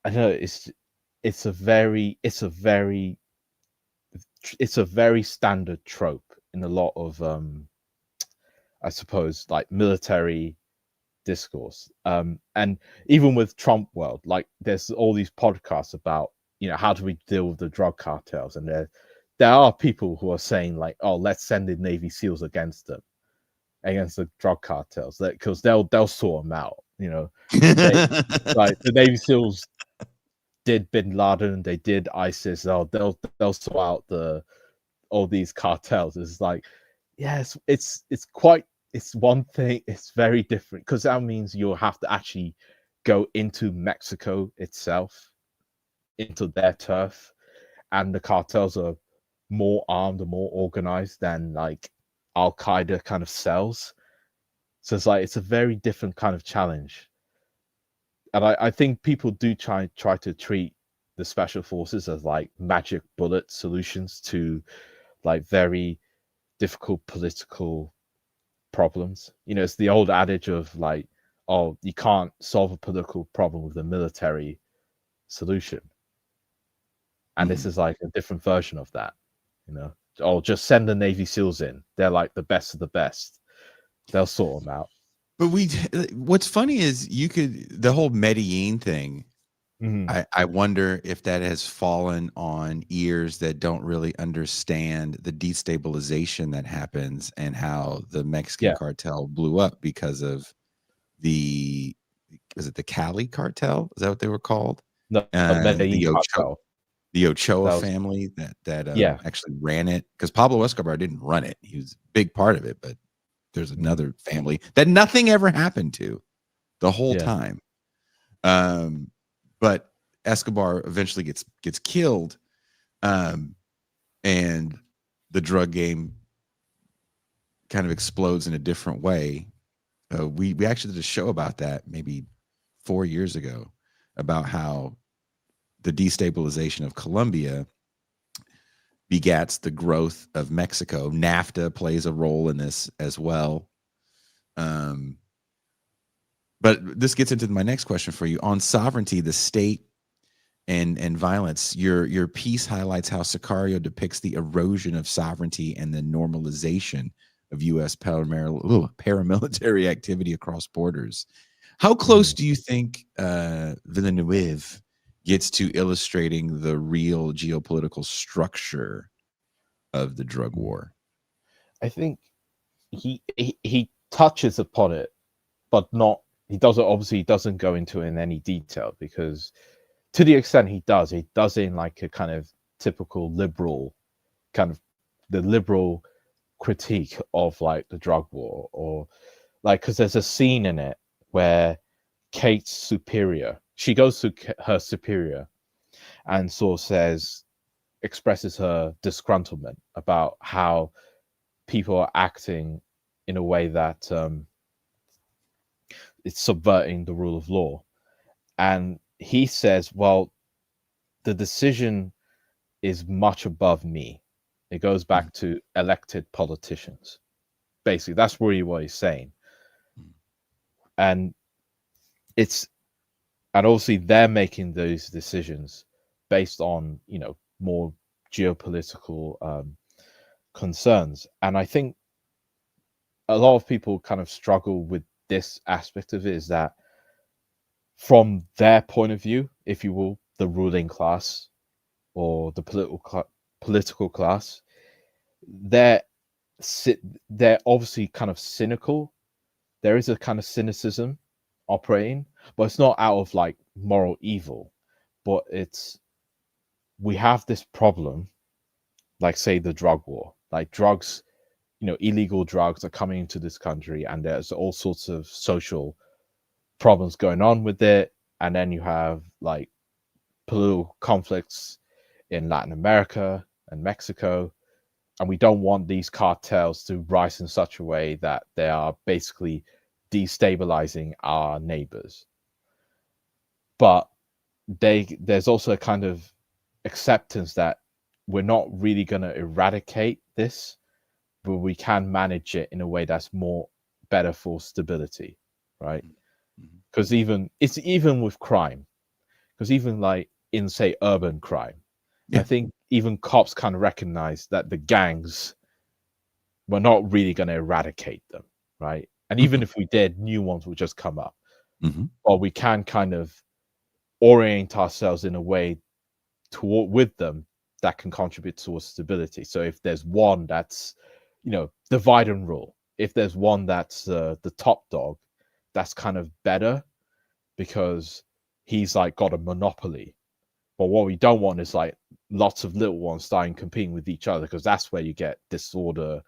I know it's a very standard trope in a lot of I suppose like military discourse. And even with Trump world, like there's all these podcasts about how do we deal with the drug cartels, and there are people who are saying like, oh, let's send in Navy SEALs against the drug cartels, because they'll sort them out. Like the Navy SEALs did Bin Laden, they did ISIS. They'll sort out all these cartels. It's like, yes, it's one thing. It's very different because that means you'll have to actually go into Mexico itself, into their turf, and the cartels are more armed and more organized than like Al Qaeda kind of cells. So it's a very different kind of challenge. And I think people do try to treat the special forces as like magic bullet solutions to like very difficult political problems. It's the old adage of like, oh, you can't solve a political problem with a military solution. And this is like a different version of that. Oh, just send the Navy SEALs in. They're like the best of the best. They'll sort them out. But what's funny is the whole Medellin thing. I wonder if that has fallen on ears that don't really understand the destabilization that happens and how the Mexican cartel blew up because of was it the Cali cartel? Is that what they were called? No, Medellin cartel. The Ochoa family that actually ran it, because Pablo Escobar didn't run it. He was a big part of it, but there's another family that nothing ever happened to the whole time. But Escobar eventually gets killed, and the drug game kind of explodes in a different way. We actually did a show about that maybe 4 years ago, about how the destabilization of Colombia begats the growth of Mexico. NAFTA plays a role in this as well. But this gets into my next question for you on sovereignty, the state, and violence. Your piece highlights how Sicario depicts the erosion of sovereignty and the normalization of U.S. paramilitary activity across borders. How close do you think Villeneuve gets to illustrating the real geopolitical structure of the drug war? I think he touches upon it, but not he doesn't go into it in any detail, because to the extent he does in like a kind of typical liberal kind of the liberal critique of like the drug war, or like, because there's a scene in it where Kate's superior, she goes to her superior and sort of expresses her disgruntlement about how people are acting in a way that it's subverting the rule of law. And he says, well, the decision is much above me. It goes back to elected politicians. Basically, that's really what he's saying. And obviously they're making those decisions based on, more geopolitical concerns. And I think a lot of people kind of struggle with this aspect of it, is that from their point of view, if you will, the ruling class or the political class, they're obviously kind of cynical. There is a kind of cynicism operating, but it's not out of like moral evil, but we have this problem, like say the drug war, like drugs, illegal drugs are coming into this country, and there's all sorts of social problems going on with it. And then you have like political conflicts in Latin America and Mexico, and we don't want these cartels to rise in such a way that they are basically destabilizing our neighbors. But there's also a kind of acceptance that we're not really going to eradicate this, but we can manage it in a way that's better for stability, right? Because even with crime, because even like in say urban crime, I think even cops kind of recognize that the gangs, we're not really going to eradicate them, right? And even if we did, new ones will just come up. Or we can kind of orient ourselves in a way with them that can contribute towards stability. So if there's one that's, divide and rule, if there's one that's the top dog, that's kind of better because he's like got a monopoly. But what we don't want is like lots of little ones starting competing with each other, because that's where you get disorder,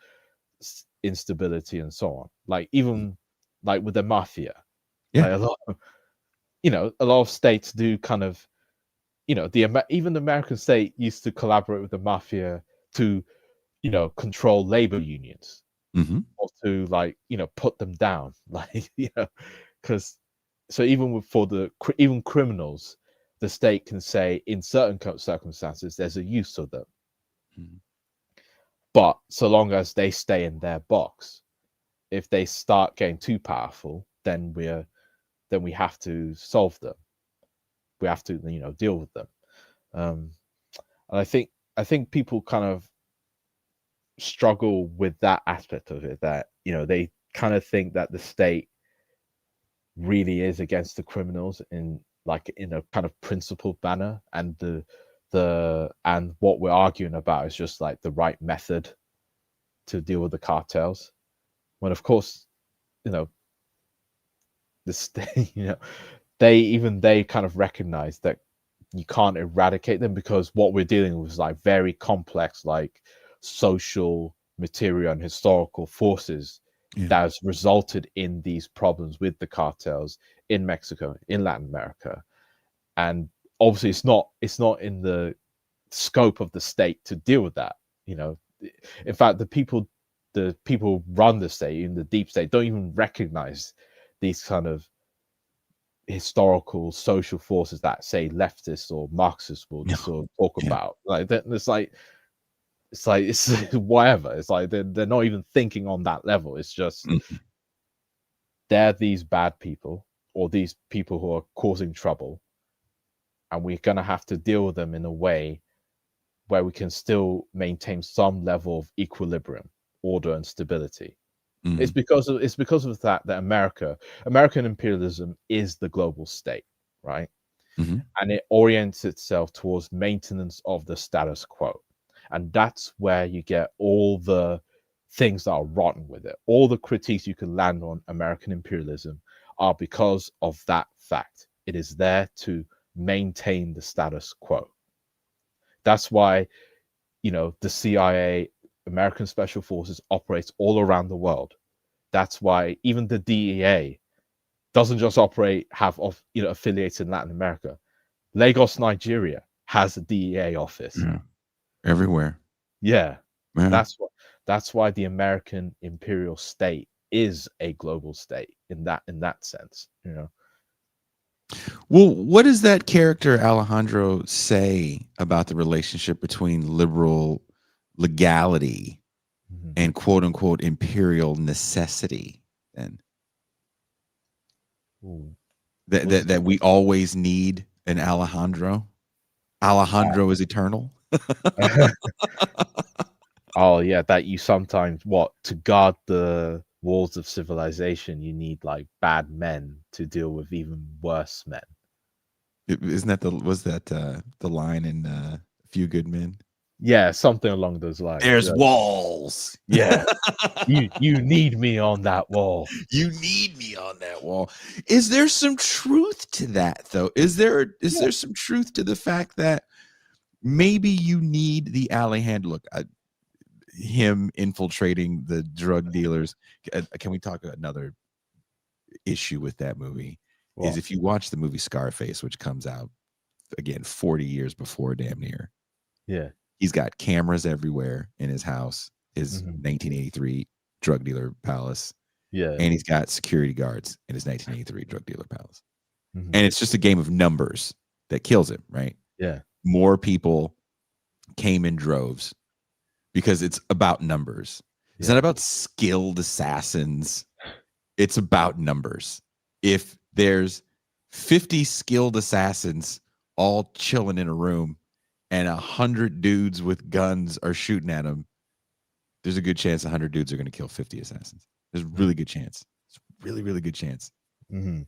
instability, and so on. Like even like with the mafia, like a lot of states do kind of, even the American state used to collaborate with the mafia to, control labor unions, or to like, put them down, like, because so even even criminals, the state can say in certain circumstances there's a use of them. But so long as they stay in their box, if they start getting too powerful, then we have to solve them. We have to, deal with them. And I think people kind of struggle with that aspect of it, that, they kind of think that the state really is against the criminals in a kind of principled manner, and and what we're arguing about is just like the right method to deal with the cartels. When of course, the state, they kind of recognize that you can't eradicate them, because what we're dealing with is like very complex, like social, material, and historical forces that has resulted in these problems with the cartels in Mexico, in Latin America. And obviously it's not in the scope of the state to deal with that. In fact, the people run the state, in the deep state, don't even recognize these kind of historical social forces that say leftists or Marxists will sort of talk about. Like it's whatever. It's like they're not even thinking on that level. It's just they're these bad people, or these people who are causing trouble, and we're going to have to deal with them in a way where we can still maintain some level of equilibrium, order, and stability. It's because of that American imperialism is the global state, right? And it orients itself towards maintenance of the status quo. And that's where you get all the things that are rotten with it. All the critiques you can land on American imperialism are because of that fact. It is there to maintain the status quo. That's why, the CIA, American Special Forces, operates all around the world. That's why even the DEA doesn't just have affiliates in Latin America. Lagos, Nigeria has a DEA office. Yeah. Everywhere. Yeah. Yeah. That's why the American imperial state is a global state in that sense. Well, what does that character Alejandro say about the relationship between liberal legality and quote unquote imperial necessity then? Ooh. That we always need an Alejandro? Alejandro is eternal? Oh yeah, that you sometimes to guard the walls of civilization, you need like bad men to deal with even worse men. Isn't that the line in A Few Good Men? Yeah, something along those lines. There's walls. Yeah. You need me on that wall. You need me on that wall. Is there some truth to that though? Is there some truth to the fact that maybe you need the Alejandro? Look, him infiltrating the drug dealers. Can we talk another issue with that movie? What? Is if you watch the movie Scarface, which comes out again 40 years before damn near. Yeah. He's got cameras everywhere in his house, his 1983 drug dealer palace. Yeah. And he's got security guards in his 1983 drug dealer palace. And it's just a game of numbers that kills him, right? Yeah. More people came in droves because it's about numbers. It's not about skilled assassins. It's about numbers. If there's 50 skilled assassins all chilling in a room and 100 dudes with guns are shooting at them, there's a good chance 100 dudes are going to kill 50 assassins. There's a really good chance. It's a really, really good chance. In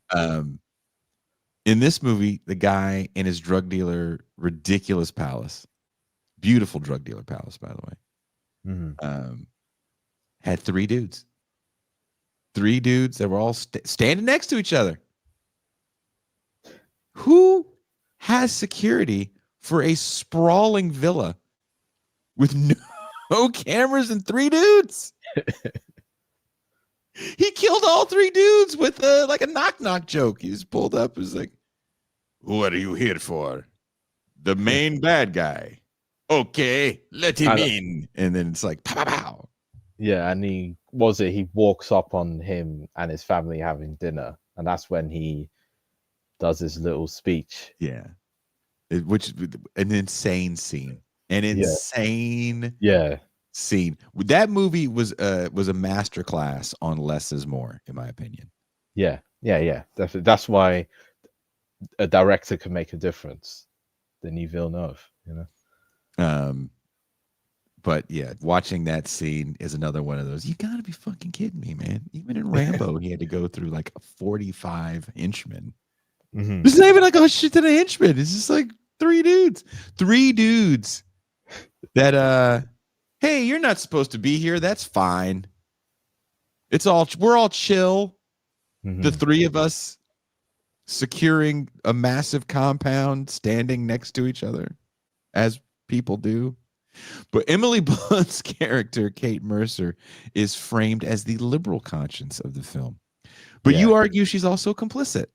this movie, the guy in his drug dealer ridiculous palace, beautiful drug dealer palace, by the way, had 3 dudes. 3 dudes that were all standing next to each other. Who has security for a sprawling villa with no cameras and 3 dudes? He killed all 3 dudes with like a knock-knock joke. He just pulled up. He was like, "What are you here for? The main bad guy. Okay, let him in." And then it's like, pow, pow, pow. Yeah, and he walks up on him and his family having dinner. And that's when he does his little speech. Yeah. Which an insane scene. An insane scene. That movie was a masterclass on less is more, in my opinion. Yeah, definitely. That's why a director can make a difference. Denis Villeneuve, But yeah, watching that scene is another one of those. You gotta be fucking kidding me, man. Even in Rambo, he had to go through like a 45 inchman. It's not even like a shit ton of henchmen. It's just like 3 dudes. 3 dudes that hey, you're not supposed to be here. That's fine. We're all chill. The 3 of us securing a massive compound, standing next to each other, as people do. But Emily Blunt's character, Kate Mercer, is framed as the liberal conscience of the film. But you argue she's also complicit.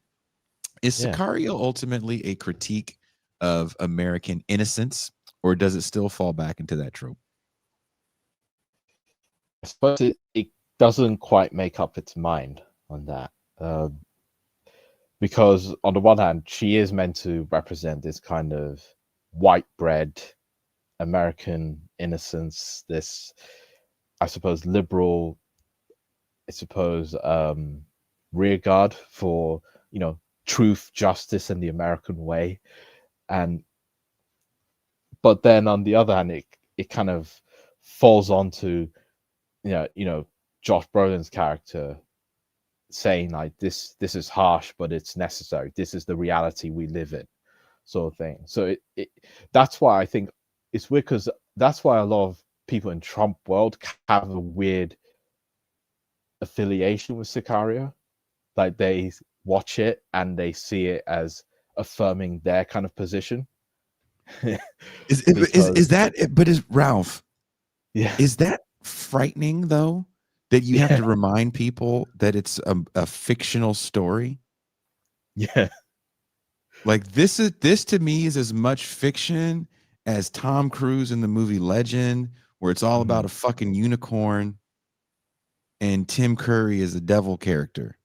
Is Sicario ultimately a critique of American innocence, or does it still fall back into that trope? I suppose it doesn't quite make up its mind on that. Because on the one hand, she is meant to represent this kind of white bread American innocence, this, I suppose, liberal, rear guard for, truth, justice, and the American way. But then on the other hand, it kind of falls onto, Josh Brolin's character saying like this is harsh, but it's necessary. This is the reality we live in, sort of thing. So that's why I think it's weird, because that's why a lot of people in Trump world have a weird affiliation with Sicario, like they watch it and they see it as affirming their kind of position. Is that? But is Ralph? Yeah, Is that frightening though? That you have yeah, to remind people that it's a fictional story. yeah. Like this to me is as much fiction as Tom Cruise in the movie Legend, where it's all about Mhm, a fucking unicorn and Tim Curry is a devil character.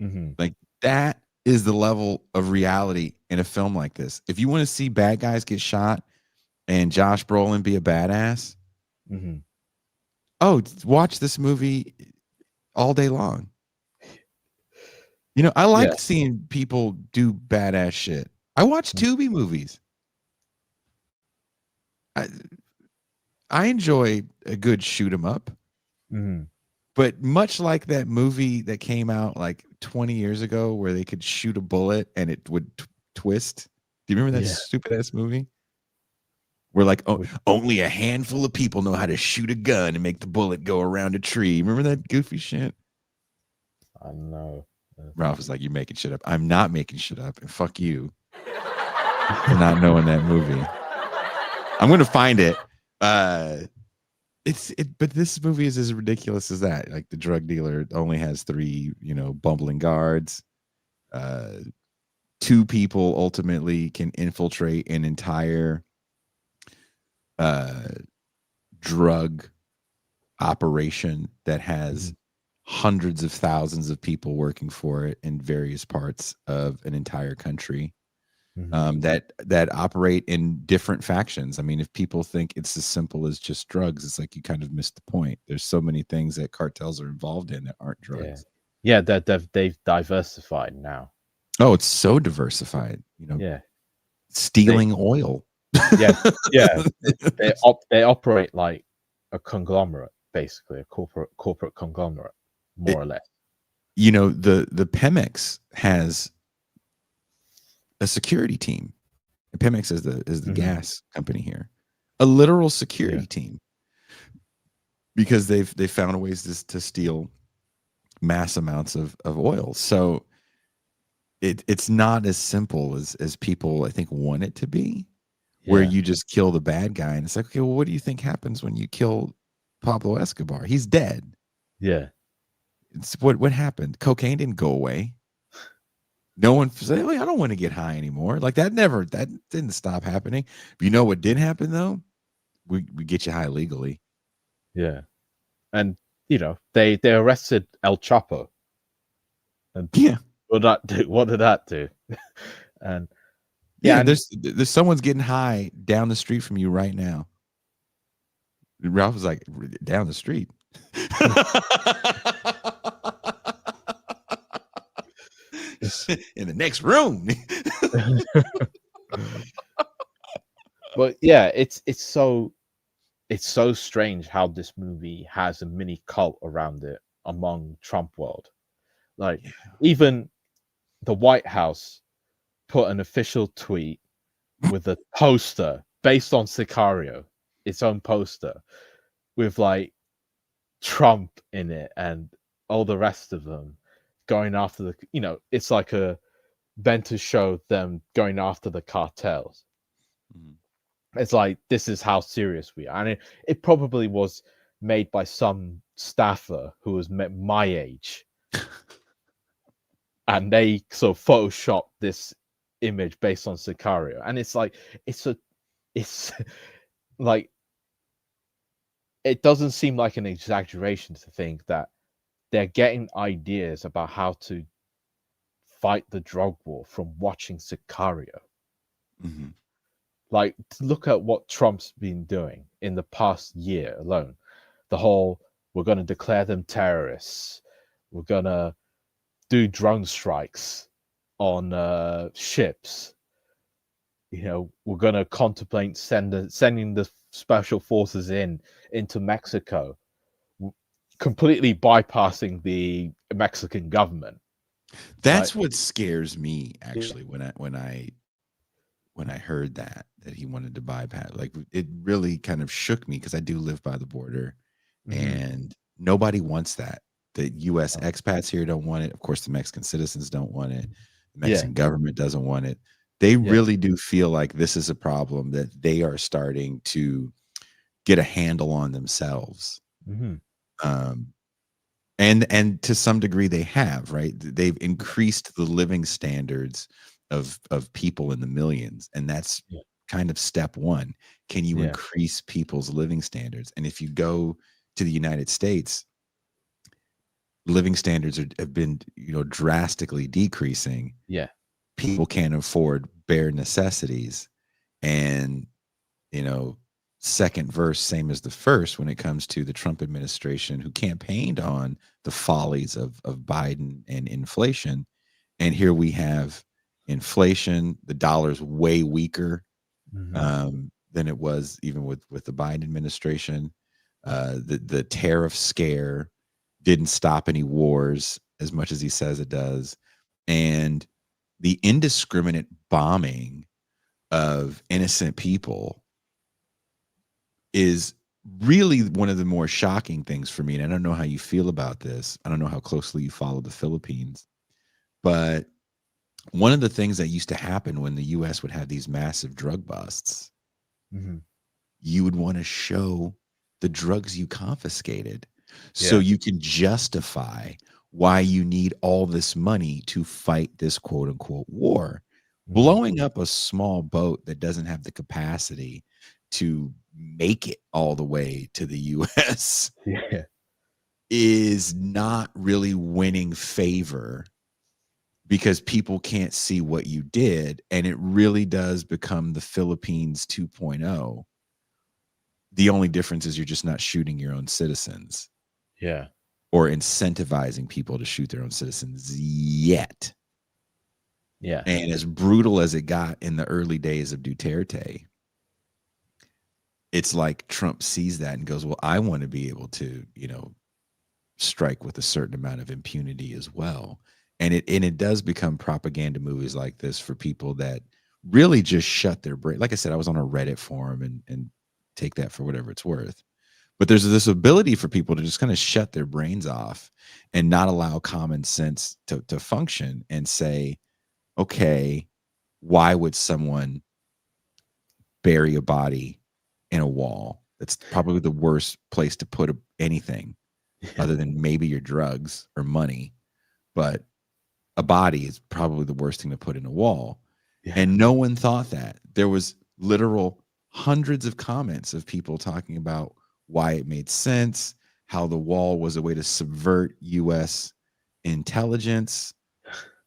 mhm, Like that is the level of reality in a film like this. If you want to see bad guys get shot and Josh Brolin be a badass, mhm. oh, watch this movie all day long. You know, I Yeah, like seeing people do badass shit. I watch mm, Tubi movies. I, I enjoy a good shoot 'em up, mhm. but much like that movie that came out like 20 years ago where they could shoot a bullet and it would twist. Do you remember that Yeah. stupid ass movie? Where like Which only a handful of people know how to shoot a gun and make the bullet go around a tree. Remember that goofy shit? I know. Ralph was like, "You're making shit up." I'm not making shit up, and fuck you for not knowing that movie. I'm gonna find it. But this movie is as ridiculous as that. Like the drug dealer only has three, bumbling guards. Uh, Two people ultimately can infiltrate an entire uh drug operation that has Mhm, hundreds of thousands of people working for it in various parts of an entire country, mhm. that operate in different factions. I mean, if people think it's as simple as just drugs, it's like you kind of missed the point. There's so many things that cartels are involved in that aren't Yeah, drugs. yeah. They've diversified now. Oh, it's so diversified. Yeah, they Stealing oil. yeah, yeah. They operate like a conglomerate, basically a corporate conglomerate, more It, or less. the Pemex has a security team. Pemex is the Hmm. gas company here, a literal Yeah, security team, because they've found ways to steal mass amounts of oil. So it's not as simple as people I think want it to be, where yeah, you just kill the bad guy and it's like, okay, well, what do you think happens when you kill Pablo Escobar? He's dead. yeah, It's what happened. Cocaine didn't go away. No one said, "Hey, I don't want to get high anymore." Like that didn't stop happening. But you know what did happen though? We get you high legally. yeah. And they arrested El Chapo, and Yeah. what did that do? What did that do? And yeah, Yeah, and there's someone's getting high down the street from you right now. Ralph was like, down the street. In the next room. but yeah, it's so strange how this movie has a mini cult around it among Trump world. Like Yeah. even the White House put an official tweet with a poster based on Sicario, its own poster with like Trump in it and all the rest of them going after it's like a meant to show them going after the cartels. Mhm. It's like this is how serious we are, and it probably was made by some staffer who was my age, and they sort of photoshopped this image based on Sicario, and it's like it's like it doesn't seem like an exaggeration to think that they're getting ideas about how to fight the drug war from watching Sicario. Mhm. Like, look at what Trump's been doing in the past year alone. The whole we're going to declare them terrorists. We're going to do drone strikes on ships. We're going to contemplate sending the special forces into Mexico, completely bypassing the Mexican government. Like, That's what scares me actually when I heard that he wanted to bypass. Like it really kind of shook me because I do live by the border mhm, and nobody wants that. The U.S. expats here don't want it. Of course, the Mexican citizens don't want it. The Mexican government doesn't want it. They really do feel like this is a problem that they are starting to get a handle on themselves. And to some degree they have, right? They've increased the living standards of people in the millions, and that's kind of step one. Can you increase people's living standards? And if you go to the United States, living standards have been, drastically decreasing. People can't afford bare necessities, and second verse, same as the first, when it comes to the Trump administration, who campaigned on the follies of Biden and inflation. And here we have inflation. The dollar's way weaker than it was even with the Biden administration. The tariff scare didn't stop any wars as much as he says it does. And the indiscriminate bombing of innocent people is really one of the more shocking things for me. And I don't know how you feel about this. I don't know how closely you follow the Philippines, but one of the things that used to happen when the U.S. would have these massive drug busts, you would want to show the drugs you confiscated so you can justify why you need all this money to fight this quote unquote war. Blowing up a small boat that doesn't have the capacity to make it all the way to the U.S. is not really winning favor, because people can't see what you did. And it really does become the Philippines 2.0. The only difference is you're just not shooting your own citizens. Or incentivizing people to shoot their own citizens yet. And as brutal as it got in the early days of Duterte, it's like Trump sees that and goes, well, I want to be able to, strike with a certain amount of impunity as well. And it does become propaganda movies like this for people that really just shut their brain. Like I said, I was on a Reddit forum, and take that for whatever it's worth. But there's this ability for people to just kind of shut their brains off and not allow common sense to function and say, okay, why would someone bury a body in a wall? That's probably the worst place to put anything other than maybe your drugs or money. But a body is probably the worst thing to put in a wall. And no one thought that. There was literal hundreds of comments of people talking about why it made sense, how the wall was a way to subvert U.S. intelligence,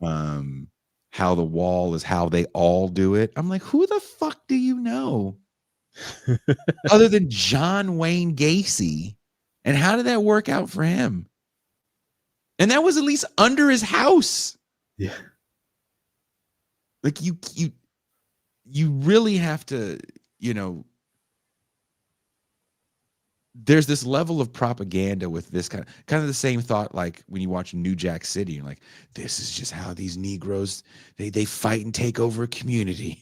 how the wall is how they all do it. I'm like, who the fuck do you know other than John Wayne Gacy? And how did that work out for him? And that was at least under his house. Like you really have to, there's this level of propaganda with this kind of the same thought, like when you watch New Jack City, you're like, this is just how these Negroes, they fight and take over a community.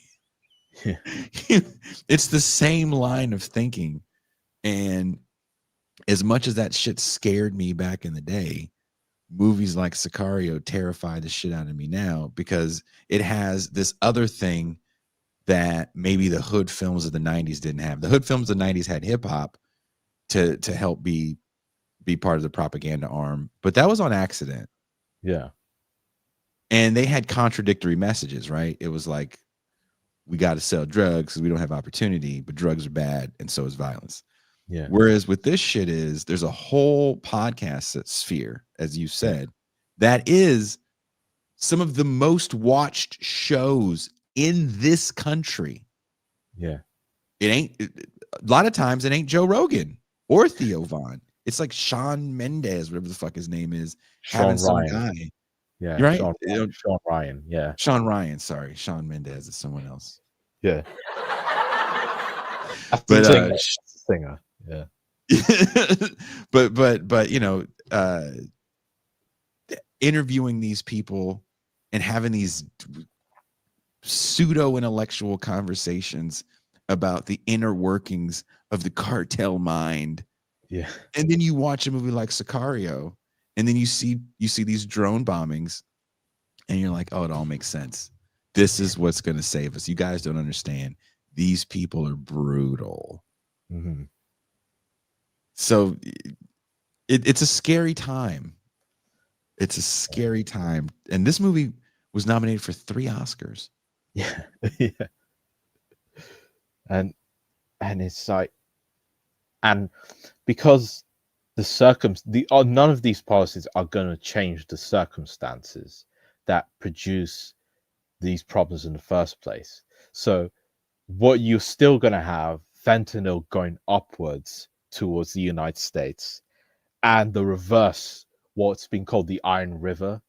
It's the same line of thinking. And as much as that shit scared me back in the day, movies like Sicario terrify the shit out of me now, because it has this other thing that maybe the hood films of the 90s didn't have. The hood films of the 90s had hip hop to help be part of the propaganda arm, but that was on accident. And they had contradictory messages, right? It was like, we got to sell drugs because we don't have opportunity, but drugs are bad, and so is violence. Whereas with this shit there's a whole podcast sphere, as you said, that is some of the most watched shows in this country. It ain't, a lot of times it ain't Joe Rogan or Theo Von. It's like Shawn Mendes, whatever the fuck his name is, having some guy. You're right? Sean Ryan. Sean Ryan. Sorry. Shawn Mendes is someone else. But singer. but interviewing these people and having these pseudo intellectual conversations about the inner workings of the cartel mind. And then you watch a movie like Sicario And then you see these drone bombings, and you're like, oh, it all makes sense. This is what's going to save us. You guys don't understand. These people are brutal. Mm-hmm. So it's a scary time. It's a scary time. And this movie was nominated for 3 Oscars. Yeah. Yeah. And it's like, and because none of these policies are going to change the circumstances that produce these problems in the first place. So what you're still going to have fentanyl going upwards towards the United States, and the reverse, what's been called the Iron River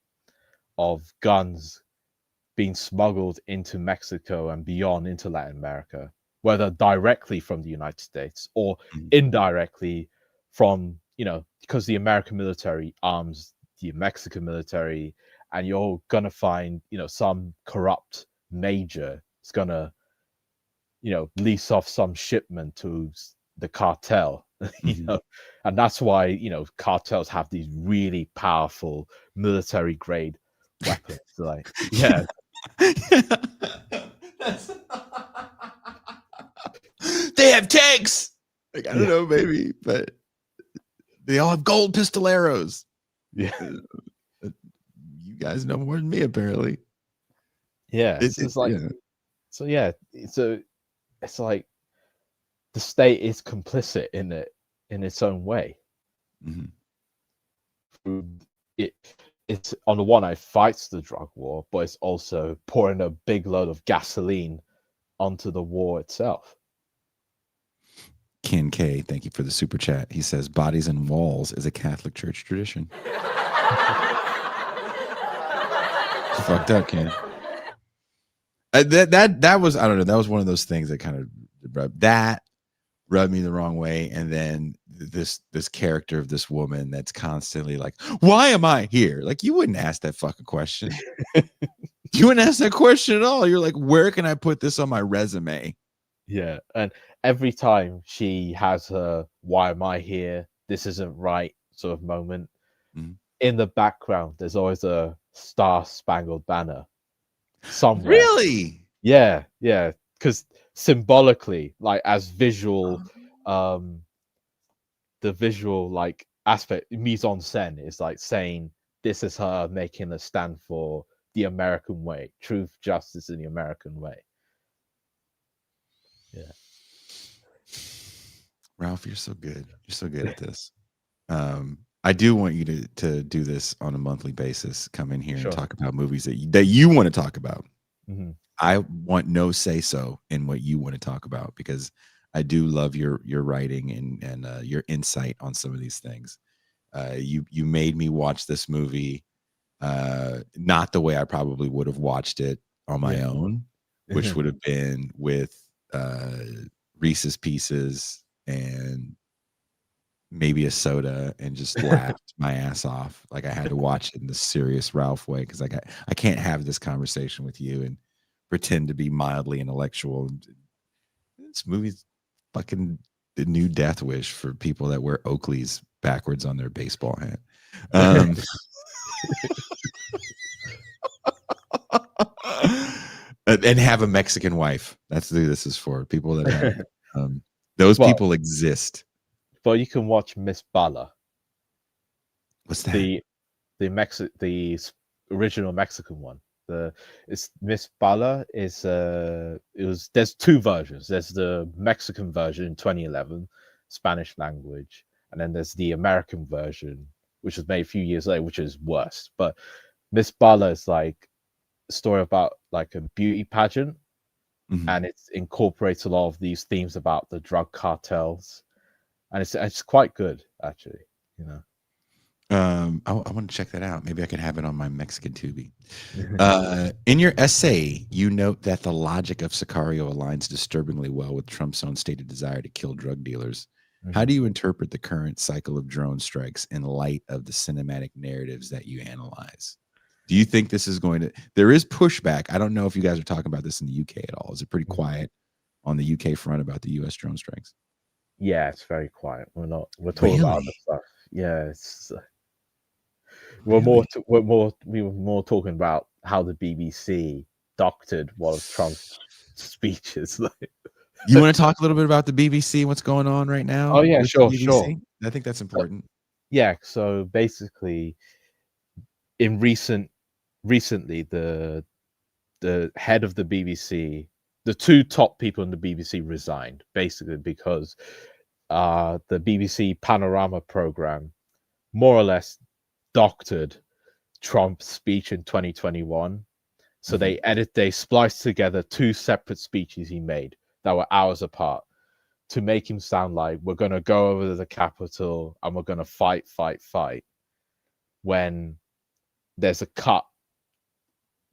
of guns being smuggled into Mexico and beyond into Latin America, whether directly from the United States or indirectly from, because the American military arms the Mexican military, and you're gonna find, some corrupt major is gonna, lease off some shipment to the cartel, and that's why, cartels have these really powerful military grade weapons. Like, yeah. They have tanks. Like, I don't know, maybe, but they all have gold pistoleros. Yeah. You guys know more than me, apparently. Yeah. It's like, it's like the state is complicit in it in its own way. It's on the one hand, it fights the drug war, but it's also pouring a big load of gasoline onto the war itself. Ken K, thank you for the super chat. He says bodies and walls is a Catholic church tradition. Fucked up, Ken. That was, I don't know, that was one of those things that kind of rubbed me the wrong way. And then this character of this woman that's constantly like, why am I here? Like, you wouldn't ask that fucking question. You wouldn't ask that question at all. You're like, where can I put this on my resume? Yeah. And every time she has her why am I here, this isn't right sort of moment, in the background there's always a star-spangled banner somewhere. Really? Yeah, because symbolically, like, as visual, the visual, like, aspect, mise en scène, is like saying this is her making a stand for the American way, truth, justice in the American way. Yeah. Ralph, you're so good. You're so good at this. I do want you to do this on a monthly basis. Come in here and talk about movies that you want to talk about. I want no say so in what you want to talk about, because I do love your writing and your insight on some of these things. You made me watch this movie not the way I probably would have watched it on my own, which would have been with Reese's Pieces and maybe a soda, and just laughed my ass off. Like, I had to watch it in the serious Ralph way, because I can't have this conversation with you and pretend to be mildly intellectual. This movie's fucking the new Death Wish for people that wear Oakleys backwards on their baseball hat. And have a Mexican wife. That's who this is for. People that have those people exist. But you can watch Miss Bala. What's that? The original Mexican one. It's Miss Bala is there's 2 versions. There's the Mexican version in 2011, Spanish language, and then there's the American version, which was made a few years later, which is worse. But Miss Bala is like a story about like a beauty pageant, and it incorporates a lot of these themes about the drug cartels, and it's quite good, actually. I want to check that out. Maybe I could have it on my Mexican Tubi. In your essay, you note that the logic of Sicario aligns disturbingly well with Trump's own stated desire to kill drug dealers. How do you interpret the current cycle of drone strikes in light of the cinematic narratives that you analyze? Do you think this is going to... There is pushback. I don't know if you guys are talking about this in the UK at all. Is it pretty quiet on the UK front about the US drone strikes? Yeah, it's very quiet. We're talking about other stuff. Yeah, Really? We were more talking about how the BBC doctored one of Trump's speeches. Like, You want to talk a little bit about the BBC, what's going on right now oh yeah, with the sure. BBC? I think that's important. Yeah, so basically, in recently, the head of the BBC, the two top people in the BBC resigned, basically because the BBC Panorama program more or less doctored Trump's speech in 2021. So they spliced together two separate speeches he made that were hours apart to make him sound like we're going to go over to the Capitol and we're going to fight, when there's a cut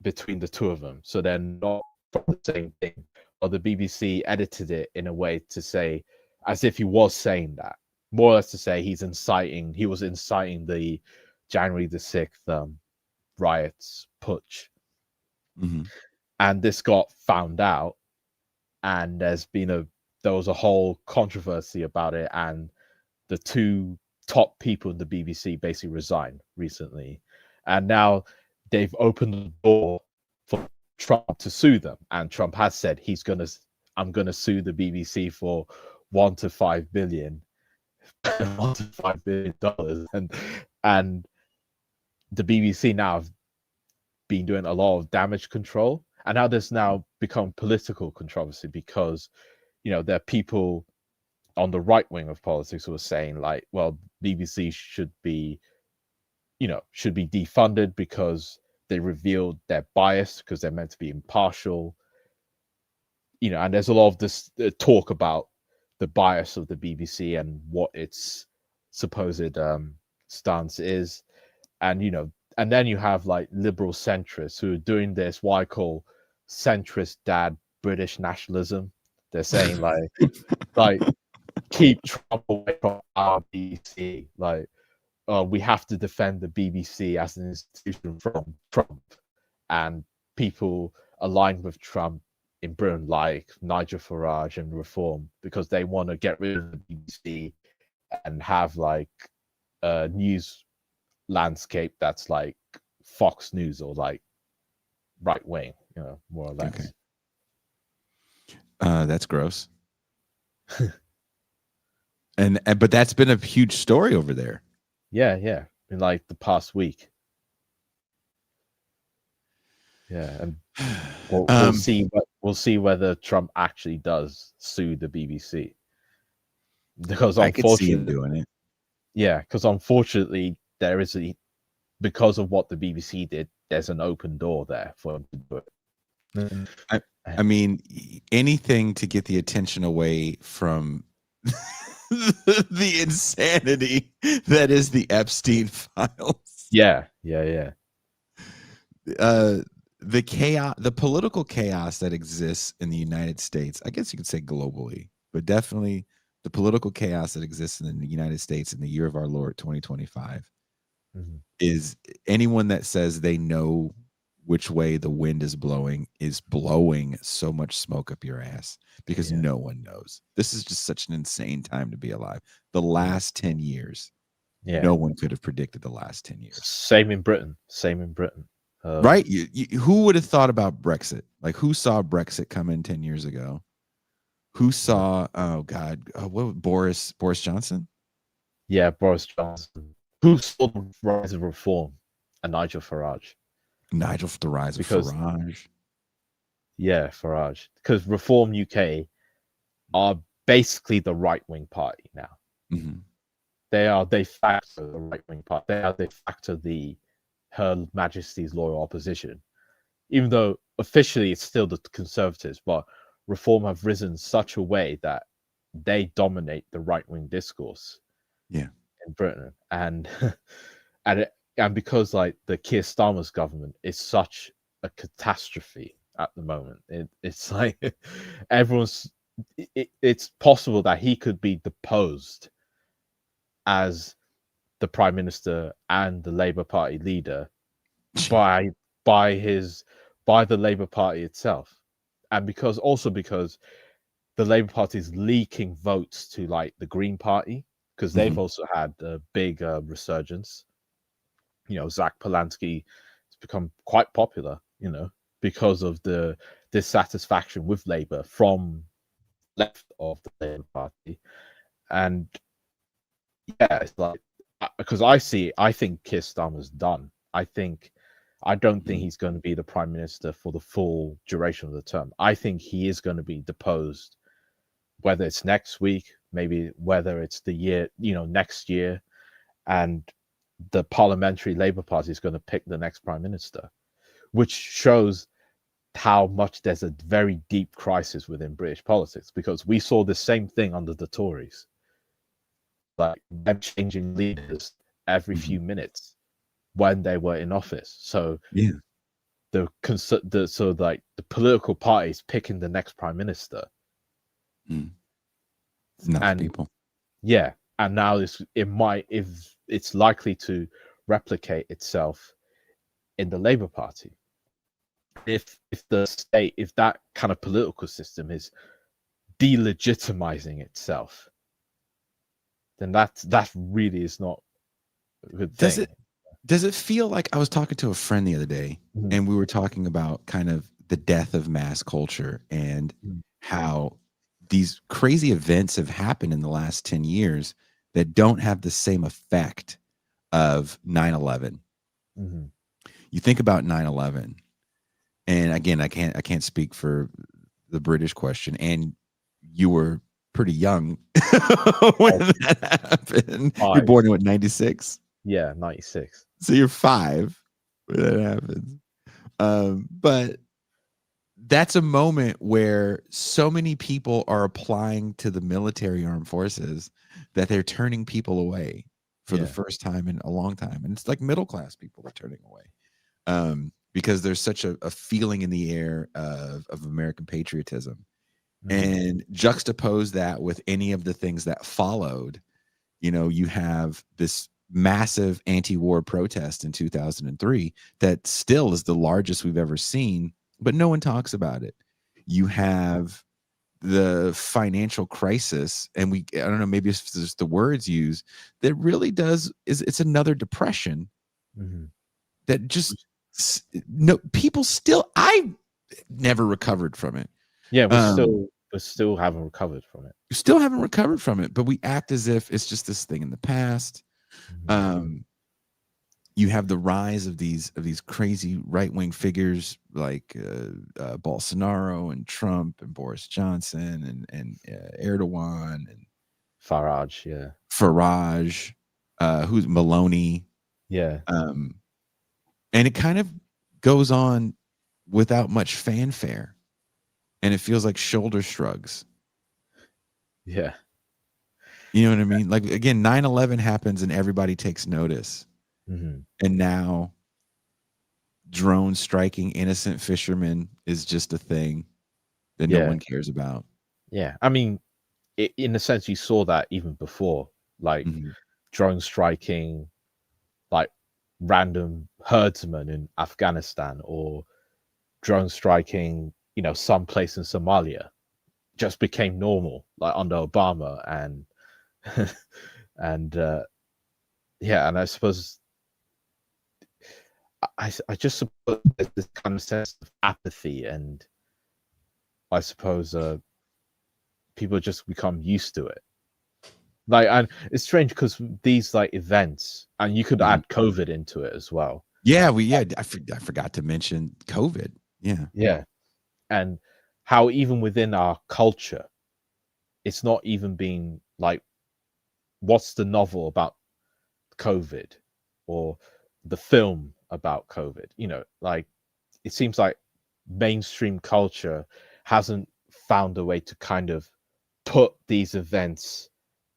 between the two of them. So they're not from the same thing. Or the BBC edited it in a way to say, as if he was saying that, more or less to say he was inciting the January the 6th riots, putsch. And this got found out, and there was a whole controversy about it, and the two top people in the BBC basically resigned recently, and now they've opened the door for Trump to sue them, and Trump has said I'm gonna sue the BBC for $1 to $5 billion, $1 to $5 billion, and the BBC now have been doing a lot of damage control, and now there's now become political controversy because there are people on the right wing of politics who are saying like, well, BBC should be defunded because they revealed their bias because they're meant to be impartial, and there's a lot of this talk about the bias of the BBC and what its supposed stance is, and then you have like liberal centrists who are doing this what I call centrist dad British nationalism. They're saying like keep Trump away from our BBC. Like, we have to defend the BBC as an institution from Trump. And people aligned with Trump in Britain, like Nigel Farage and Reform, because they want to get rid of the BBC and have like a news landscape that's like Fox News or like right wing, more or less. Okay. That's gross. But that's been a huge story over there. Yeah, in like the past week. Yeah, and we'll see whether Trump actually does sue the BBC. Because I could see him doing it. Yeah, because unfortunately there is because of what the BBC did, there's an open door there for him to do it. I mean, anything to get the attention away from the insanity that is the Epstein files. Yeah. The chaos, the political chaos that exists in the United States, I guess you could say globally, but definitely the political chaos that exists in the United States in the year of our Lord 2025 is anyone that says they know which way the wind is blowing so much smoke up your ass, because no one knows. This is just such an insane time to be alive. The last 10 years, no one could have predicted the last 10 years. Same in Britain. Right? Who would have thought about Brexit? Like, who saw Brexit come in 10 years ago? Who saw, what, Boris Johnson? Yeah, Boris Johnson. Who saw the rise of Reform? And Nigel Farage. The rise of Farage. Yeah, Farage. Because Reform UK are basically the right-wing party now. They are de facto the right-wing party. They are de facto Her Majesty's loyal opposition. Even though officially it's still the Conservatives, but Reform have risen such a way that they dominate the right-wing discourse in Britain. And and because like the Keir Starmer's government is such a catastrophe at the moment, it's like it's possible that he could be deposed as the Prime Minister and the Labour Party leader by the Labour Party itself. And because the Labour Party is leaking votes to like the Green Party, because they've also had a big resurgence. Zach Polanski has become quite popular, because of the dissatisfaction with Labour from left of the Labour Party. And yeah, it's like, because I think Keir Starmer's done. I don't think he's going to be the prime minister for the full duration of the term. I think he is going to be deposed, whether it's next week, maybe whether it's the year, next year, and the parliamentary Labour Party is going to pick the next prime minister, which shows how much there's a very deep crisis within British politics, because we saw the same thing under the Tories, like them changing leaders every few minutes when they were in office. So yeah, the political parties picking the next prime minister. It's not the people. Yeah, and now it's likely to replicate itself in the Labour Party. If that kind of political system is delegitimizing itself, then that really is not a good thing. Does it feel like, I was talking to a friend the other day, and we were talking about kind of the death of mass culture and how these crazy events have happened in the last 10 years that don't have the same effect of 9/11. You think about 9/11, and again, I can't speak for the British question, and you were pretty young when that happened. You're born in what, 96? Yeah, 96. So you're 5 when that happens. But that's a moment where so many people are applying to the military armed forces that they're turning people away for the first time in a long time. And it's like middle class people are turning away because there's such a feeling in the air of American patriotism. And juxtapose that with any of the things that followed. You have this massive anti-war protest in 2003 that still is the largest we've ever seen, but no one talks about it. You have the financial crisis, and I don't know, maybe it's just the words used, that really it's another depression that just people still, I never recovered from it. Yeah, we still haven't recovered from it. We still haven't recovered from it, but we act as if it's just this thing in the past. You have the rise of these crazy right-wing figures like Bolsonaro and Trump and Boris Johnson and Erdogan and Farage, who's Maloney. And it kind of goes on without much fanfare, and it feels like shoulder shrugs. Yeah. You know what I mean? Like, again, 9/11 happens and everybody takes notice. And now drone striking innocent fishermen is just a thing that no one cares about. Yeah. I mean, in a sense, you saw that even before, like drone striking, like random herdsmen in Afghanistan, or drone striking, some place in Somalia, just became normal, like under Obama, and and I suppose I just suppose there's this kind of sense of apathy, and I suppose people just become used to it. Like, and it's strange because these like events, and you could add COVID into it as well. Yeah, I forgot to mention COVID. Yeah, and how even within our culture, it's not even being like, what's the novel about COVID or the film about COVID? Like, it seems like mainstream culture hasn't found a way to kind of put these events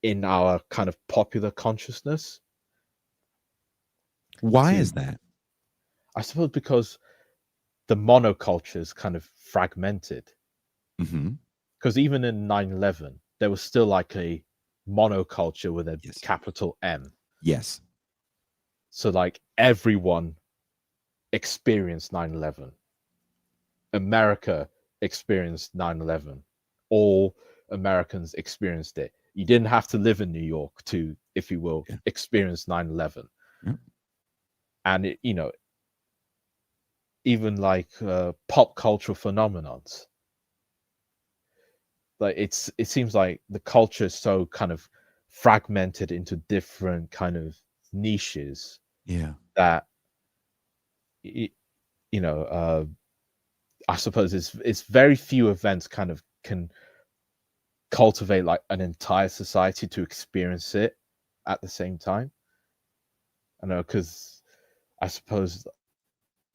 in our kind of popular consciousness. Why is that? I suppose because the monoculture is kind of fragmented. Because even in 9/11, there was still like a monoculture with a capital M. Yes. So like everyone experienced 9/11. America experienced 9/11. All Americans experienced it. You didn't have to live in New York to, if you will, experience 9/11. and it, you know, even like pop cultural phenomenons. Like it seems like the culture is so kind of fragmented into different kind of niches Yeah. that you know, I suppose it's very few events kind of can cultivate like an entire society to experience it at the same time. I know, because I suppose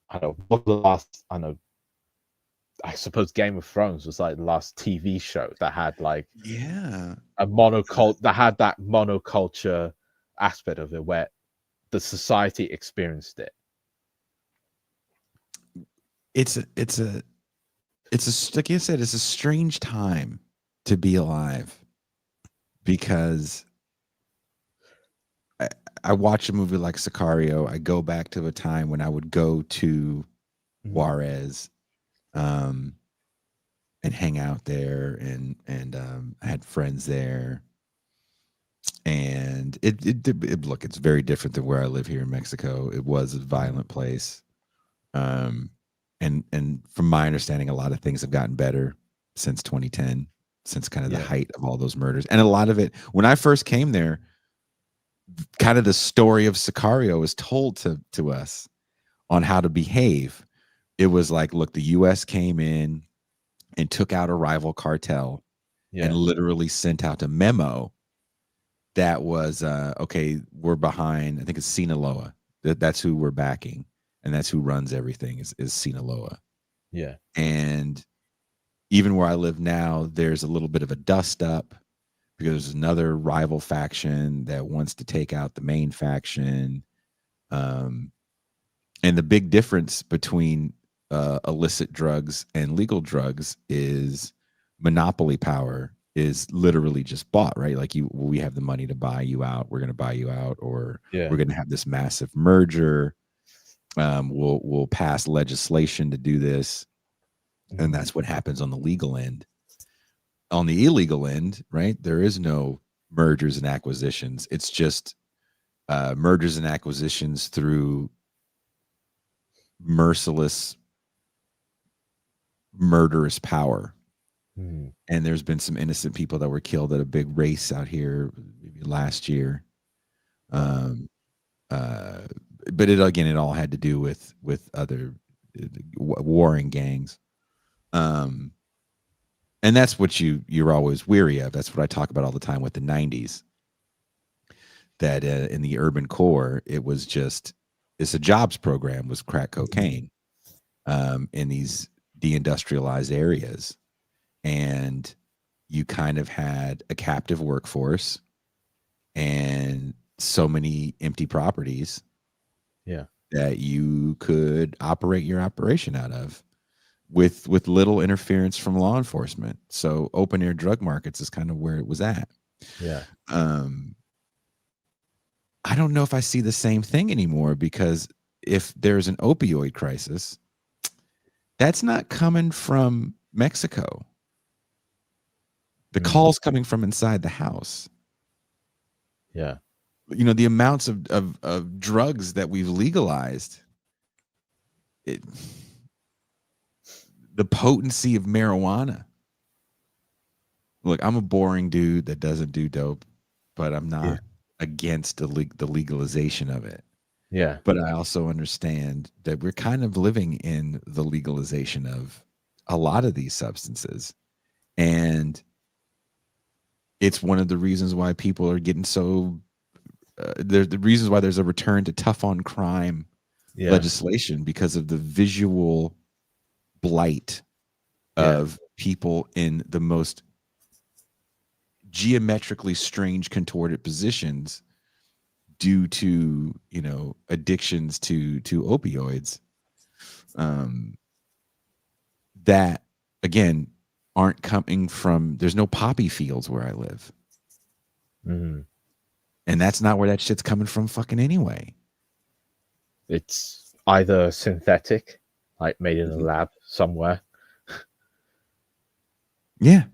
I don't know what the last I suppose Game of Thrones was like the last TV show that had like Yeah. a monoculture aspect of it where the society experienced it. It's like you said, it's a strange time to be alive, because I watch a movie like Sicario. I go back to a time when I would go to Juarez, and hang out there, and I had friends there, and look, it's very different than where I live here in Mexico. It was a violent place, and from my understanding, a lot of things have gotten better since 2010, since kind of the height of all those murders, and a lot of it when I first came there. Kind of the story of Sicario was told to us on how to behave. It was like, look, the U.S. came in and took out a rival cartel and literally sent out a memo that was, okay, we're behind, I think it's Sinaloa. That's who we're backing, and that's who runs everything is Sinaloa. Yeah. And even where I live now, there's a little bit of a dust up, because there's another rival faction that wants to take out the main faction. And the big difference between illicit drugs and legal drugs is monopoly power is literally just bought, right? Like we have the money to buy you out. We're going to buy you out, or we're going to have this massive merger. We'll pass legislation to do this. And that's what happens on the legal end. On the illegal end, right, there is no mergers and acquisitions. It's just mergers and acquisitions through merciless, murderous power. And there's been some innocent people that were killed at a big race out here maybe last year. But it all had to do with other warring gangs. And that's what you're always weary of. That's what I talk about all the time with the 90s. That in the urban core, it's a jobs program was crack cocaine in these deindustrialized areas. And you kind of had a captive workforce and so many empty properties that you could operate your operation out of with little interference from law enforcement. So open air drug markets is kind of where it was at. I don't know if I see the same thing anymore, because if there's an opioid crisis, that's not coming from Mexico. The call's coming from inside the house. Yeah. You know, the amounts of drugs that we've legalized, the potency of marijuana. Look, I'm a boring dude that doesn't do dope, but I'm not against the legalization of it. Yeah. But I also understand that we're kind of living in the legalization of a lot of these substances. And it's one of the reasons why people are getting so there's the reasons why there's a return to tough on crime legislation, because of the visual blight of people in the most geometrically strange, contorted positions due to, you know, addictions to opioids, that again aren't coming from, there's no poppy fields where I live. And that's not where that shit's coming from fucking anyway. It's either synthetic, like made in a lab somewhere. Yeah.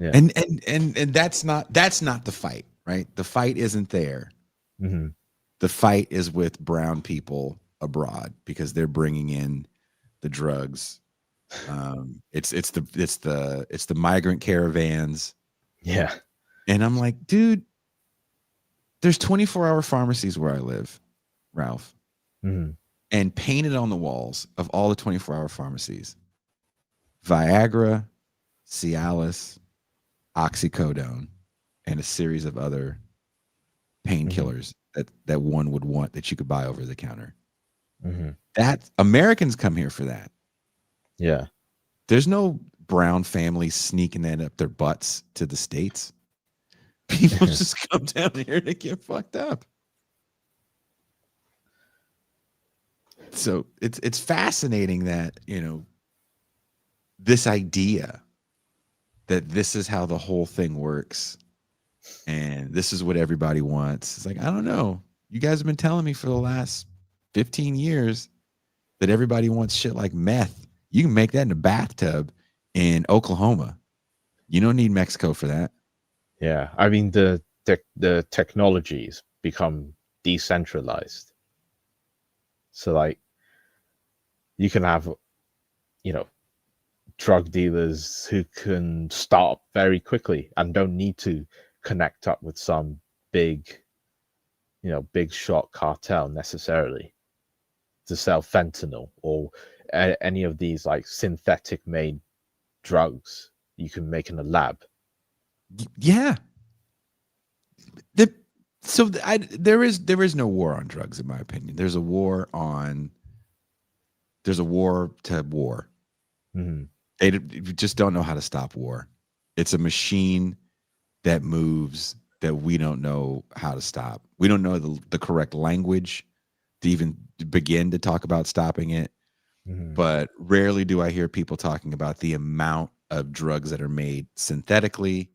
And that's not the fight, right? The fight isn't there. The fight is with brown people abroad because they're bringing in the drugs. It's the migrant caravans. Yeah. And I'm like, dude, there's 24-hour pharmacies where I live, Ralph. Mm. And painted on the walls of all the 24-hour pharmacies, Viagra, Cialis, oxycodone, and a series of other painkillers that one would want that you could buy over the counter. That Americans come here for that. Yeah. There's no brown families sneaking that up their butts to the States. People just come down here to get fucked up. So it's fascinating that, you know, this idea that this is how the whole thing works and this is what everybody wants. It's like, I don't know. You guys have been telling me for the last 15 years that everybody wants shit like meth. You can make that in a bathtub in Oklahoma. You don't need Mexico for that. Yeah. I mean, the technologies become decentralized. So like you can have, you know, drug dealers who can start very quickly and don't need to connect up with some big, you know, big shot cartel necessarily to sell fentanyl or any of these like synthetic made drugs you can make in a lab. Yeah. There is no war on drugs, in my opinion. There's a war to war. They just don't know how to stop war. It's a machine that moves that we don't know how to stop. We don't know the correct language to even begin to talk about stopping it. But rarely do I hear people talking about the amount of drugs that are made synthetically,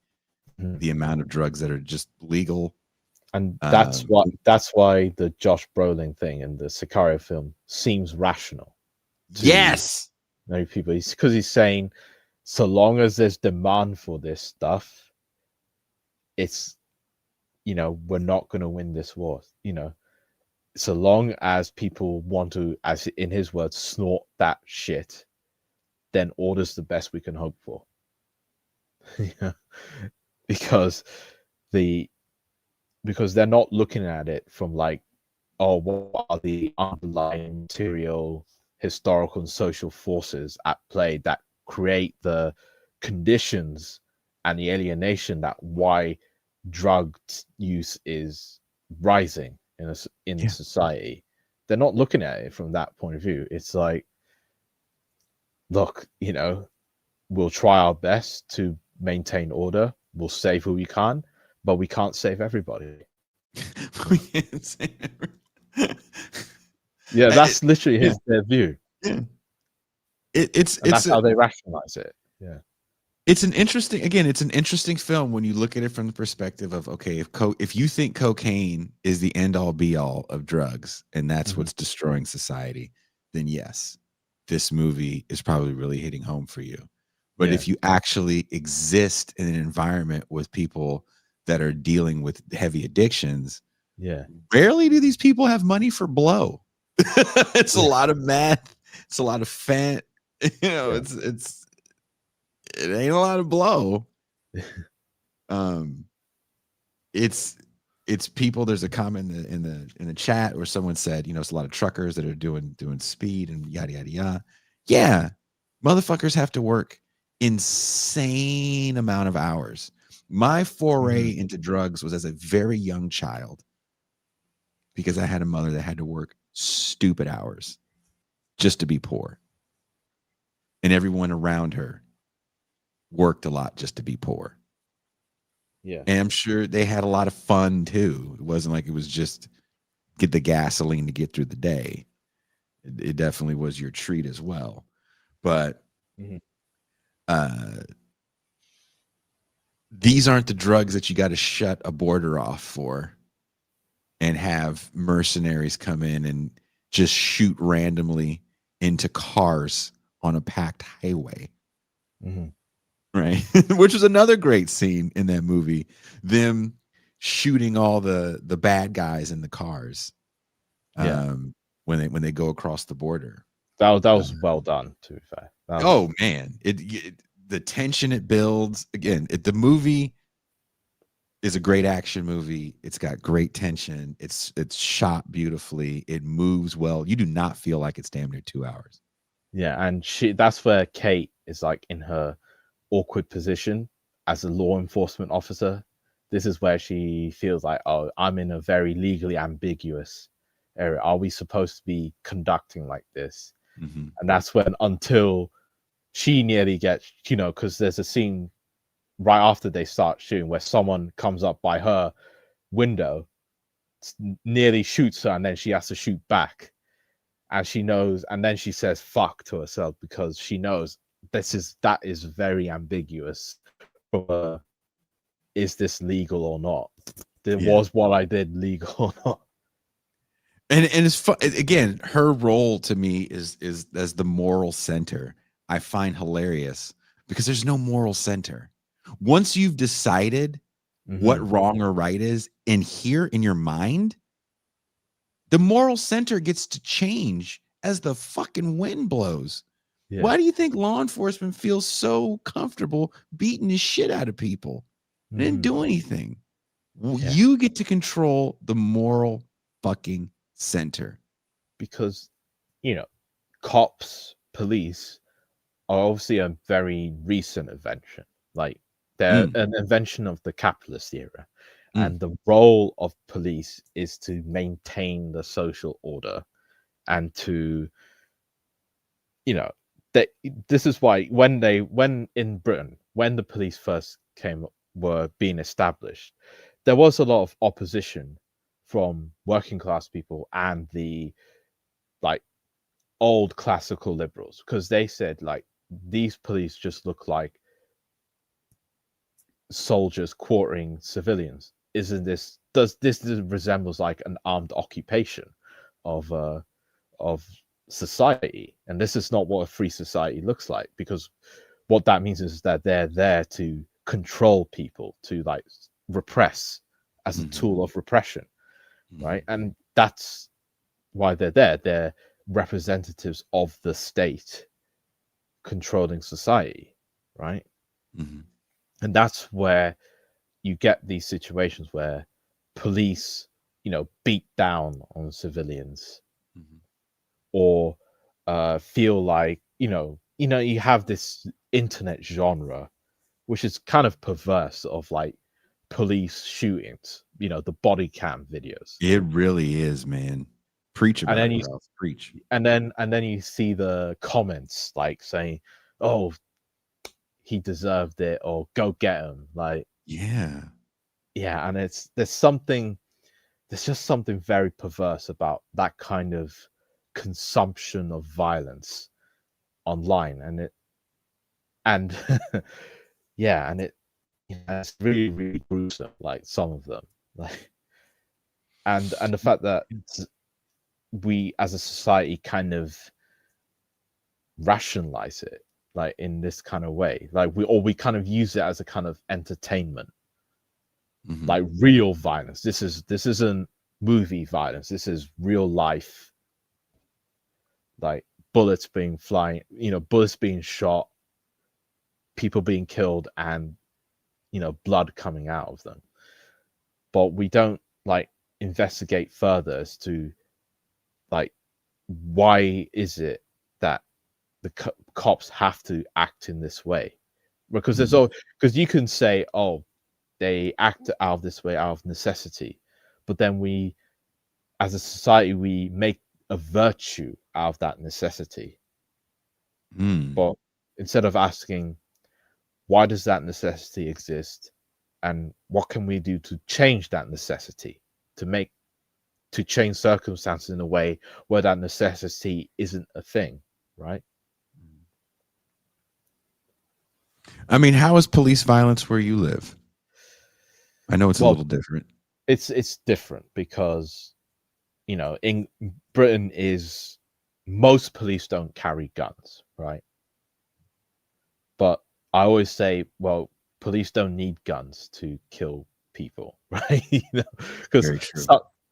the amount of drugs that are just legal. And that's why the Josh Brolin thing in the Sicario film seems rational. Yes. Many people, because he's saying, so long as there's demand for this stuff, it's, you know, we're not going to win this war. You know, so long as people want to, as in his words, snort that shit, then order's the best we can hope for. Yeah. Because they're not looking at it from like, oh, what are the underlying material, historical, and social forces at play that create the conditions and the alienation that why drug use is rising in society. They're not looking at it from that point of view. It's like, look, you know, we'll try our best to maintain order. We'll save who we can, but we can't save everybody. Yeah, that's literally their view. Yeah. That's how they rationalize it. Yeah. It's an interesting film when you look at it from the perspective of, okay, if you think cocaine is the end all be all of drugs and that's what's destroying society, then yes, this movie is probably really hitting home for you. But if you actually exist in an environment with people that are dealing with heavy addictions, rarely do these people have money for blow. It's a lot of meth. It's a lot of fent. You know, it ain't a lot of blow. It's people. There's a comment in the chat where someone said, you know, it's a lot of truckers that are doing speed and yada yada yada. Yeah, motherfuckers have to work insane amount of hours. My foray into drugs was as a very young child because I had a mother that had to work stupid hours just to be poor. And everyone around her worked a lot just to be poor. Yeah. And I'm sure they had a lot of fun too. It wasn't like it was just get the gasoline to get through the day. It definitely was your treat as well. But these aren't the drugs that you got to shut a border off for and have mercenaries come in and just shoot randomly into cars on a packed highway. Right. Which was another great scene in that movie. Them shooting all the bad guys in the cars when they go across the border. That was well done, to be fair. Oh man, the tension it builds. Again, the movie is a great action movie. It's got great tension. It's shot beautifully. It moves well. You do not feel like it's damn near 2 hours. Yeah, and that's where Kate is like in her awkward position as a law enforcement officer. This is where she feels like, oh, I'm in a very legally ambiguous area. Are we supposed to be conducting like this? Mm-hmm. And that's when, until she nearly gets, because there's a scene right after they start shooting where someone comes up by her window, nearly shoots her, and then she has to shoot back. And she knows, and then she says fuck to herself because she knows that is very ambiguous. Is this legal or not? Was what I did legal or not? And it's fun. Again, her role to me is as the moral center. I find hilarious because there's no moral center. Once you've decided what wrong or right is, and here in your mind, the moral center gets to change as the fucking wind blows. Yeah. Why do you think law enforcement feels so comfortable beating the shit out of people? They didn't do anything. Yeah. You get to control the moral fucking center. Because, cops, police are obviously a very recent invention. Like, they're an invention of the capitalist era. And the role of police is to maintain the social order and to, this is why when in Britain, when the police first were being established, there was a lot of opposition from working class people and the old classical liberals, because they said these police just look like soldiers quartering civilians. Does this resembles like an armed occupation of society? And this is not what a free society looks like, because what that means is that they're there to control people, to repress as a tool of repression, right? And that's why they're there. They're representatives of the state controlling society, right? And that's where you get these situations where police, beat down on civilians, or feel like, you have this internet genre, which is kind of perverse, of police shootings, the body cam videos. It really is, man. Preach about it. Preach. And then you see the comments saying, "Oh, he deserved it," or "Go get him." Yeah. And there's just something very perverse about that kind of consumption of violence online, and it's really, really gruesome. Some of them, and the fact that we as a society kind of rationalize it in this kind of way, we kind of use it as a kind of entertainment. Real violence. This isn't movie violence. This is real life. Bullets being flying, bullets being shot, people being killed, and blood coming out of them. But we don't investigate further as to why is it that the cops have to act in this way? Because because you can say, oh, they act out of this way out of necessity, but then we, as a society, we make a virtue out of that necessity. But instead of asking, why does that necessity exist, and what can we do to change that necessity, to change circumstances in a way where that necessity isn't a thing, right? I mean, how is police violence where you live? I know it's a little different. It's different because, in Britain most police don't carry guns, right? But I always say, well, police don't need guns to kill people, right? Because Very true.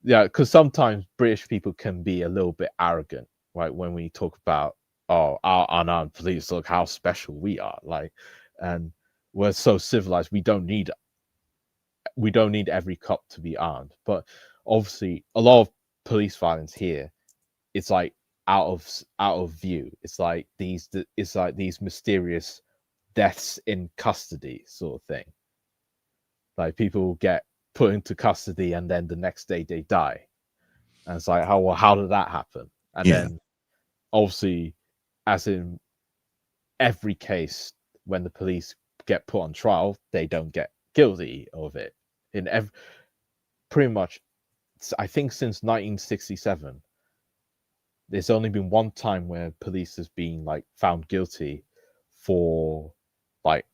because sometimes British people can be a little bit arrogant, right? When we talk about, oh, our unarmed police, look how special we are, like, and we're so civilized. We don't need every cop to be armed. But obviously, a lot of police violence here, it's like out of view. It's like these mysterious deaths in custody sort of thing. Like people get put into custody and then the next day they die, and it's like, how did that happen? And then obviously, as in every case, when the police get put on trial, they don't get guilty of it. Pretty much, I think since 1967, there's only been one time where police has been like found guilty for like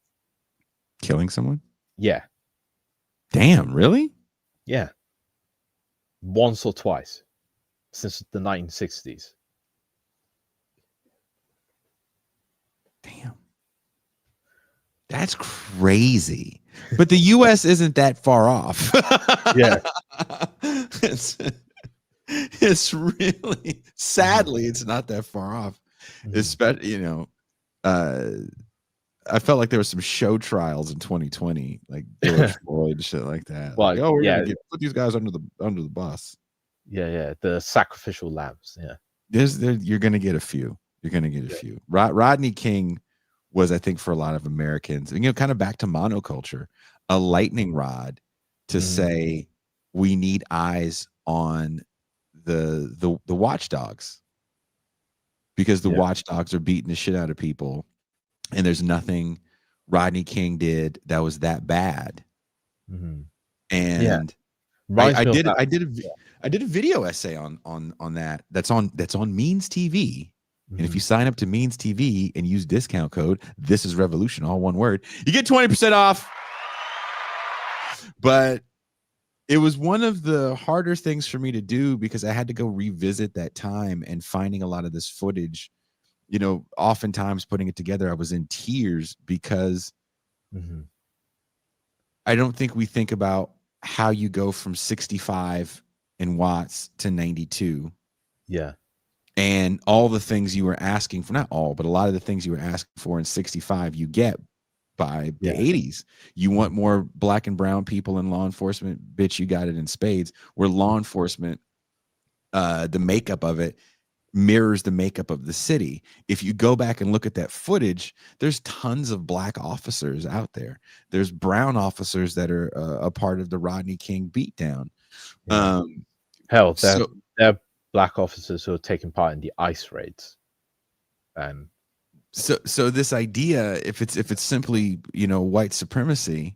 Killing someone? yeah, Damn, really? yeah, once or twice since the 1960s. Damn. That's crazy. But the US isn't that far off. Yeah. It's really, sadly, it's not that far off. Especially, you know, I felt like there was some show trials in 2020, like George Floyd and shit like that. Well, Like, oh, we're yeah, gonna put these guys under the bus. yeah, the sacrificial lambs. Yeah, You're gonna get a few. You're gonna get a few. Rodney King was, I think, for a lot of Americans, and, you know, kind of back to monoculture, a lightning rod to say we need eyes on the watchdogs, because the watchdogs are beating the shit out of people, and there's nothing Rodney King did that was that bad. And I did a video essay on that. That's on Means TV. And if you sign up to Means TV and use discount code "This is Revolution," all one word, you get 20% off. But it was one of the harder things for me to do, because I had to go revisit that time, and finding a lot of this footage, you know, oftentimes putting it together, I was in tears, because I don't think we think about how you go from 65 in watts to 92. Yeah. And all the things you were asking for, not all, but a lot of the things you were asking for in 65, you get by the 80s. You want more black and brown people in law enforcement, bitch, you got it in spades. Where law enforcement, the makeup of it mirrors the makeup of the city. If you go back and look at that footage, there's tons of black officers out there. There's brown officers that are a part of the Rodney King beatdown. Hell, they're black officers who are taking part in the ICE raids. And so this idea, if it's simply, you know, white supremacy,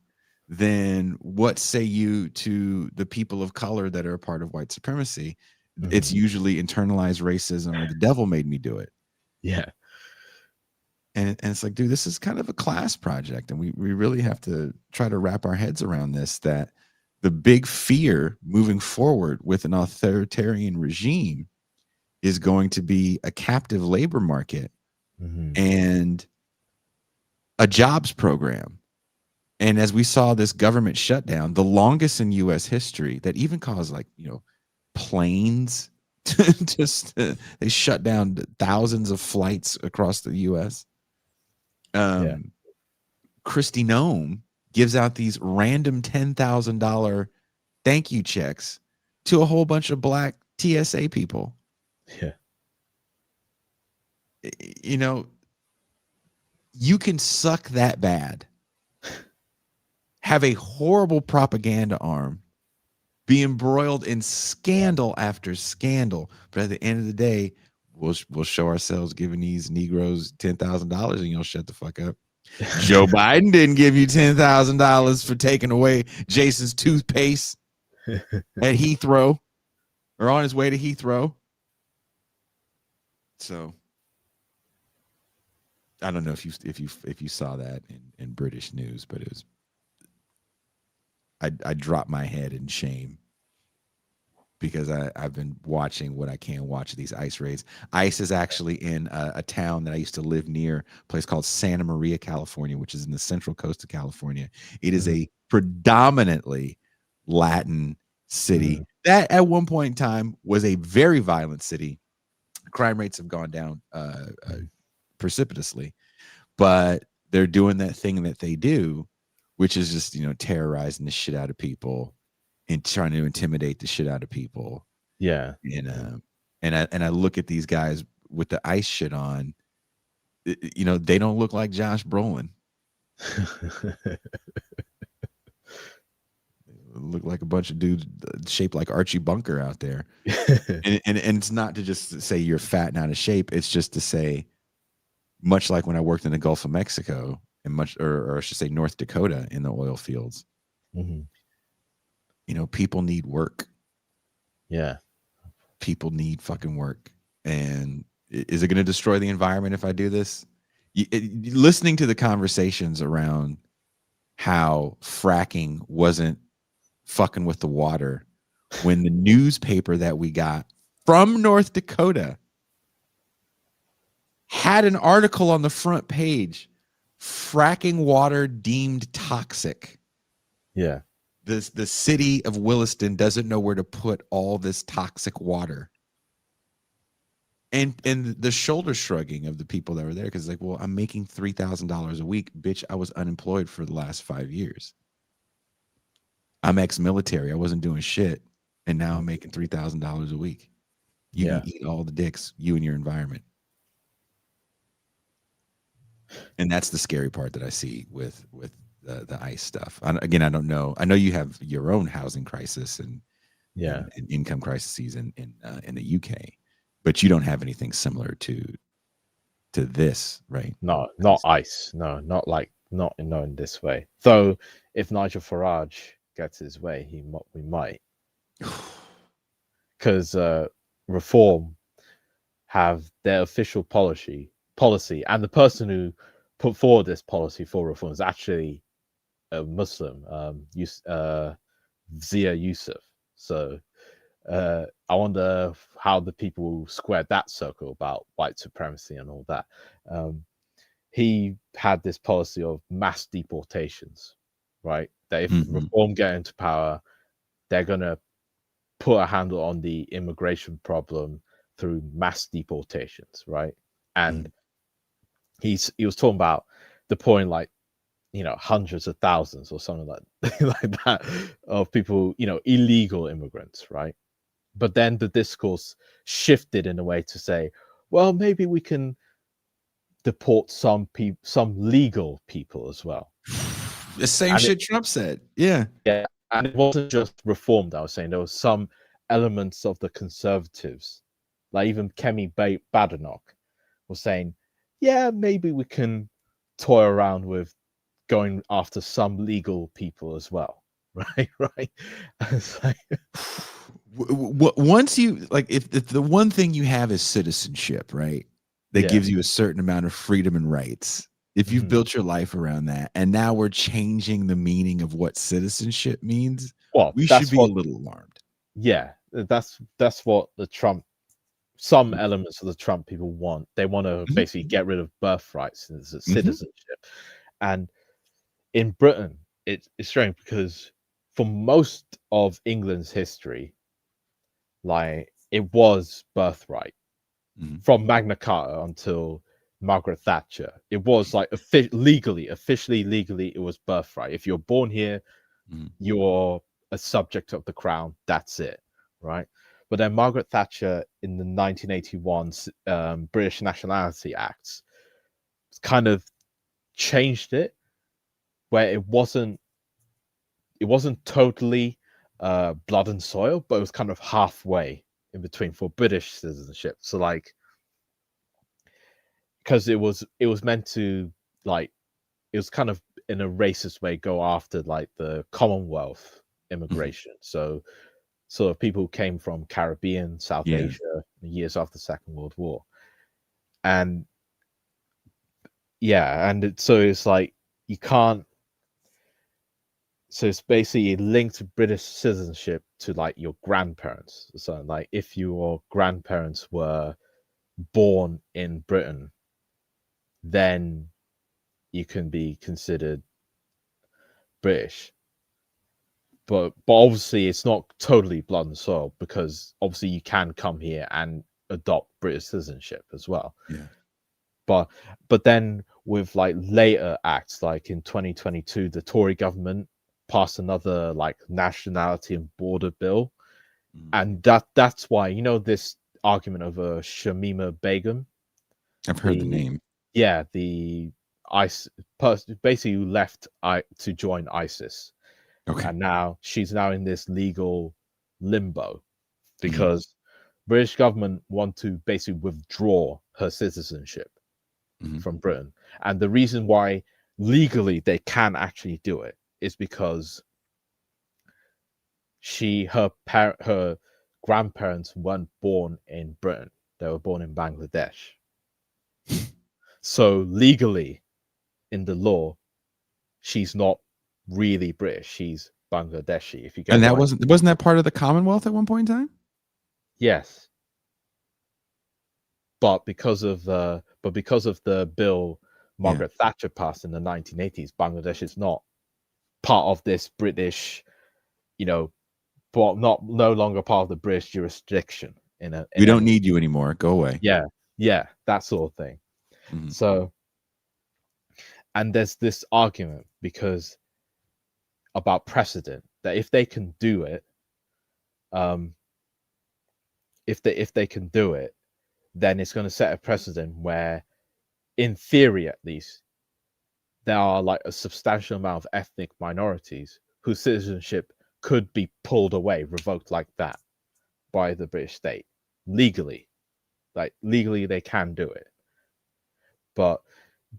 then what say you to the people of color that are a part of white supremacy? It's usually internalized racism, or the devil made me do it. Yeah. And it's like, dude, this is kind of a class project, and we really have to try to wrap our heads around this, that the big fear moving forward with an authoritarian regime is going to be a captive labor market and a jobs program. And as we saw this government shutdown, the longest in US history, that even caused, like, you know, planes they shut down thousands of flights across the US. Kristi Noem gives out these random $10,000 thank you checks to a whole bunch of black TSA people. Yeah. You know, you can suck that bad, have a horrible propaganda arm, be embroiled in scandal after scandal, but at the end of the day, we'll show ourselves giving these Negroes $10,000, and you'll shut the fuck up. Joe Biden didn't give you $10,000 for taking away Jason's toothpaste at Heathrow, or on his way to Heathrow. So I don't know if you saw that in British news, but it was, I dropped my head in shame, because I've been watching what I can watch these ICE raids. ICE is actually in a town that I used to live near, a place called Santa Maria, California, which is in the central coast of California. It is a predominantly Latin city that at one point in time was a very violent city. Crime rates have gone down precipitously, but they're doing that thing that they do, which is just, terrorizing the shit out of people and trying to intimidate the shit out of people. Yeah. And I look at these guys with the ICE shit on, they don't look like Josh Brolin. Look like a bunch of dudes shaped like Archie Bunker out there. and it's not to just say you're fat and out of shape. It's just to say, much like when I worked in the Gulf of Mexico and or I should say North Dakota in the oil fields, people need work. Yeah. People need fucking work. And is it going to destroy the environment if I do this? Listening to the conversations around how fracking wasn't fucking with the water when the newspaper that we got from North Dakota had an article on the front page, fracking water deemed toxic. Yeah. The city of Williston doesn't know where to put all this toxic water. And the shoulder shrugging of the people that were there, because like, well, I'm making $3,000 a week. Bitch, I was unemployed for the last 5 years. I'm ex-military. I wasn't doing shit. And now I'm making $3,000 a week. You can eat all the dicks, you and your environment. And that's the scary part that I see with the ICE stuff. Again, I don't know. I know you have your own housing crisis and income crises in the UK, but you don't have anything similar to this, right? No, not ICE. No, not in this way. Though, if Nigel Farage gets his way, we might, because Reform have their official policy, and the person who put forward this policy for Reform is actually a Muslim, Zia Yusuf. So I wonder how the people squared that circle about white supremacy and all that. He had this policy of mass deportations, right? That if Reform get into power, they're going to put a handle on the immigration problem through mass deportations, right? And he was talking about deporting like, hundreds of thousands or something like that of people, illegal immigrants, right? But then the discourse shifted in a way to say, well, maybe we can deport some legal people as well. The same shit Trump said. Yeah. Yeah. And it wasn't just Reform that I was saying. There was some elements of the conservatives, like even Kemi Badenoch was saying, yeah, maybe we can toy around with going after some legal people as well. Right. It's like, once you like, if the one thing you have is citizenship, right? That gives you a certain amount of freedom and rights. If you've built your life around that, and now we're changing the meaning of what citizenship means, well, we should be a little alarmed. Yeah, that's what some elements of the Trump people want. They want to basically get rid of birthrights and citizenship. And in Britain, it's strange because for most of England's history, like it was birthright from Magna Carta until Margaret Thatcher. It was like officially legally, it was birthright. If you're born here, you're a subject of the crown. That's it, right? But then Margaret Thatcher in the 1981 British Nationality Acts kind of changed it, where it wasn't totally blood and soil, but it was kind of halfway in between for British citizenship. So like, because it was meant to, like, it was kind of in a racist way go after like the Commonwealth immigration. So people who came from Caribbean, South Asia, years after the Second World War. And so it's like you can't. So it's basically linked British citizenship to like your grandparents. So like if your grandparents were born in Britain, then you can be considered British. but obviously it's not totally blood and soil, because obviously you can come here and adopt British citizenship as well. Yeah. But then with like later acts, like in 2022, the Tory government passed another like nationality and border bill, and that's why, you know, this argument over Shamima Begum, I've heard the name. the basically who left to join ISIS, Okay. and now she's now in this legal limbo because British government want to basically withdraw her citizenship from Britain. And the reason why legally they can actually do it is because her grandparents weren't born in Britain. They were born in Bangladesh. So legally, in the law, she's not really British. She's Bangladeshi. If you get And that what wasn't that part of the Commonwealth at one point in time? yes, but because of the bill Margaret Thatcher passed in the 1980s, Bangladesh is not part of this British, but no longer part of the British jurisdiction. We don't need you anymore. Go away. Yeah, that sort of thing. So, and there's this argument because about precedent that if they can do it, if they can do it, then it's going to set a precedent where, in theory at least, there are like a substantial amount of ethnic minorities whose citizenship could be pulled away, revoked like that by the British state legally. Like legally, they can do it, but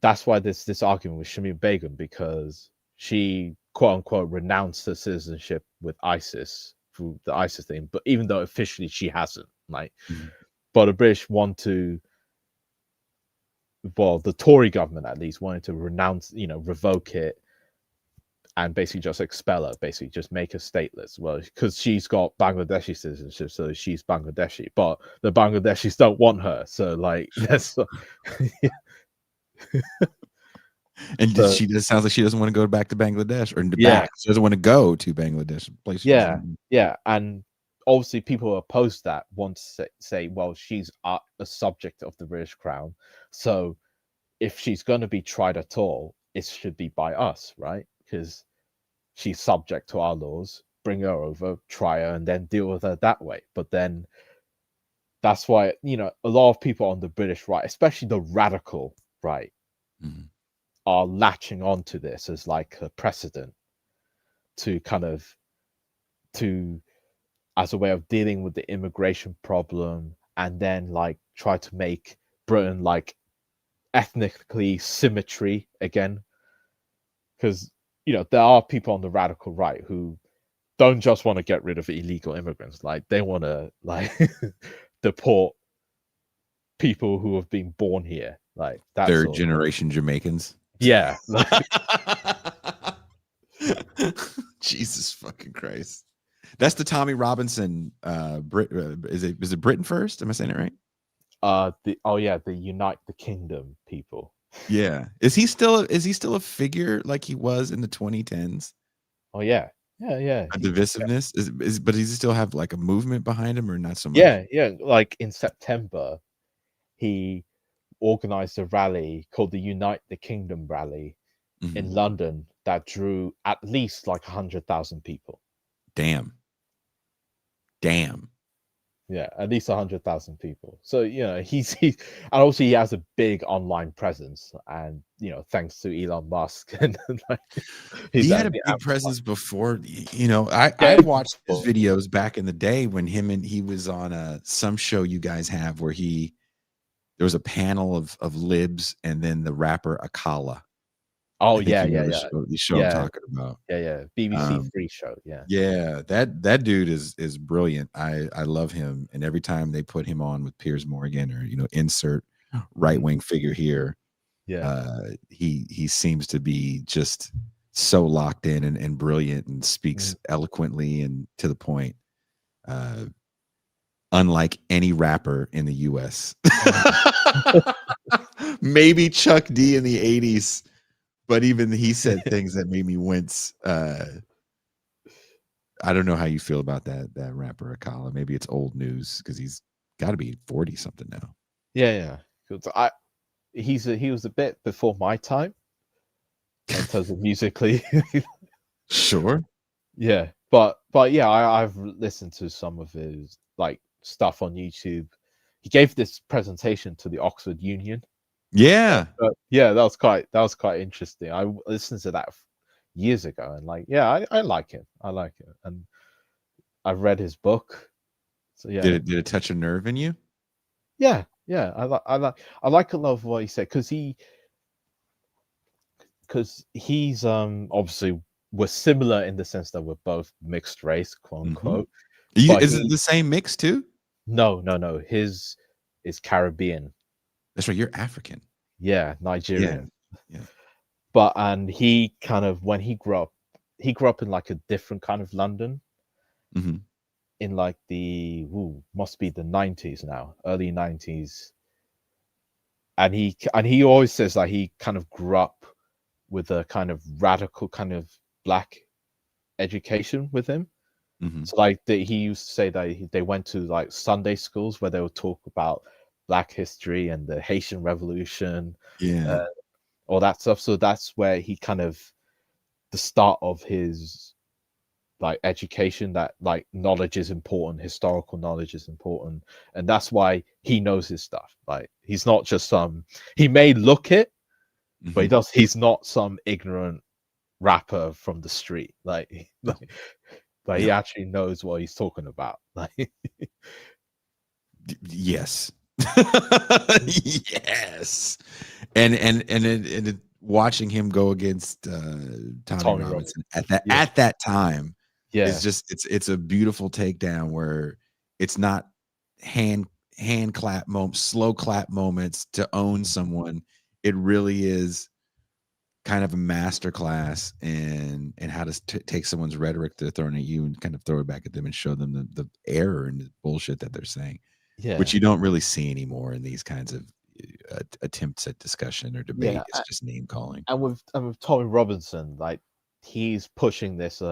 that's why there's this argument with Shamim Begum, because she quote unquote renounced her citizenship with ISIS through the ISIS thing, but even though officially she hasn't, but the British want to, well, the Tory government at least wanted to renounce, revoke it, and basically just expel her, basically just make her stateless. Well, because she's got Bangladeshi citizenship, so she's Bangladeshi, but the Bangladeshis don't want her, so like that's. And she just sounds like she doesn't want to go back to Bangladesh or back. She doesn't want to go to Bangladesh. And obviously people who oppose that want to say, well, she's a subject of the British Crown, so if she's going to be tried at all, it should be by us, right? Because she's subject to our laws. Bring her over, try her, and then deal with her that way. But then that's why, a lot of people on the British right, especially the radical right, are latching onto this as like a precedent to as a way of dealing with the immigration problem, and then like try to make Britain like ethnically symmetry again, because there are people on the radical right who don't just want to get rid of illegal immigrants, like they want to like deport people who have been born here, like that third generation Jamaicans. Jesus fucking Christ. That's the Tommy Robinson is it Britain First? Am I saying it right? The Unite the Kingdom people. Yeah. Is he still a figure like he was in the 2010s? Oh yeah. A divisiveness but does he still have like a movement behind him or not so much? Yeah. Like in September, he organized a rally called the Unite the Kingdom rally in London that drew at least like 100,000 people. Damn. Yeah, at least 100,000 people. So he's and also he has a big online presence, and thanks to Elon Musk, and like he had a big presence before. I watched his videos back in the day when he was on some show you guys have where there was a panel of libs and then the rapper Akala. Oh the show I'm talking about. BBC Free show. That dude is brilliant. I love him, and every time they put him on with Piers Morgan or insert right wing figure here, he seems to be just so locked in and brilliant and speaks eloquently and to the point. Unlike any rapper in the U.S. Maybe Chuck D in the 80s. But even he said things that made me wince. I don't know how you feel about that rapper Akala. Maybe it's old news because he's got to be 40 something now. Yeah. 'Cause he was a bit before my time in terms of musically. Sure. Yeah, but yeah, I've listened to some of his like stuff on YouTube. He gave this presentation to the Oxford Union. Yeah. Yeah, that was quite interesting. I listened to that years ago, and like, yeah, I like him. I like him, and I've read his book. So yeah, Did it touch a nerve in you? yeah. I like a lot of what he said because he's obviously we're similar in the sense that we're both mixed race, quote unquote. But Is it the same mix too? no. His is Caribbean. That's right. You're African. Yeah, Yeah. Nigerian. Yeah. But and he kind of when he grew up in like a different kind of London Mm-hmm. in like must be the 90s now, early 90s. And he always says that he kind of grew up with a kind of radical kind of black education with him. Mm-hmm. So like he used to say that they went to like Sunday schools where they would talk about Black history and the Haitian Revolution, Yeah. all that stuff. So that's where he kind of the start of his like education, that like knowledge is important, historical knowledge is important, and that's why he knows his stuff. Like he's not just he may look it, but he's not some ignorant rapper from the street. Like but he actually knows what he's talking about. Like yes. Yes. And watching him go against Tommy Robinson at that time is just it's a beautiful takedown where it's not hand clap moments, slow clap moments to own someone. It really is kind of a master class in how to take someone's rhetoric they're throwing at you and kind of throw it back at them and show them the error and the bullshit that they're saying, which you don't really see anymore in these kinds of attempts at discussion or debate. It's just name calling. And with Tommy Robinson, like he's pushing this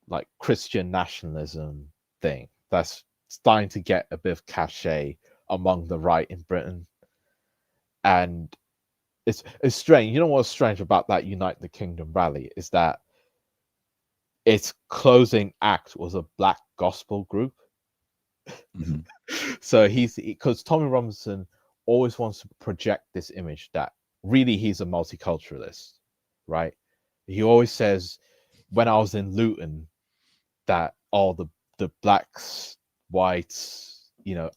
like Christian nationalism thing that's starting to get a bit of cachet among the right in Britain. And it's strange. You know what's strange about that Unite the Kingdom rally is that its closing act was a black gospel group. So because Tommy Robinson always wants to project this image that really he's a multiculturalist, right? He always says, when I was in Luton, that all the blacks, whites,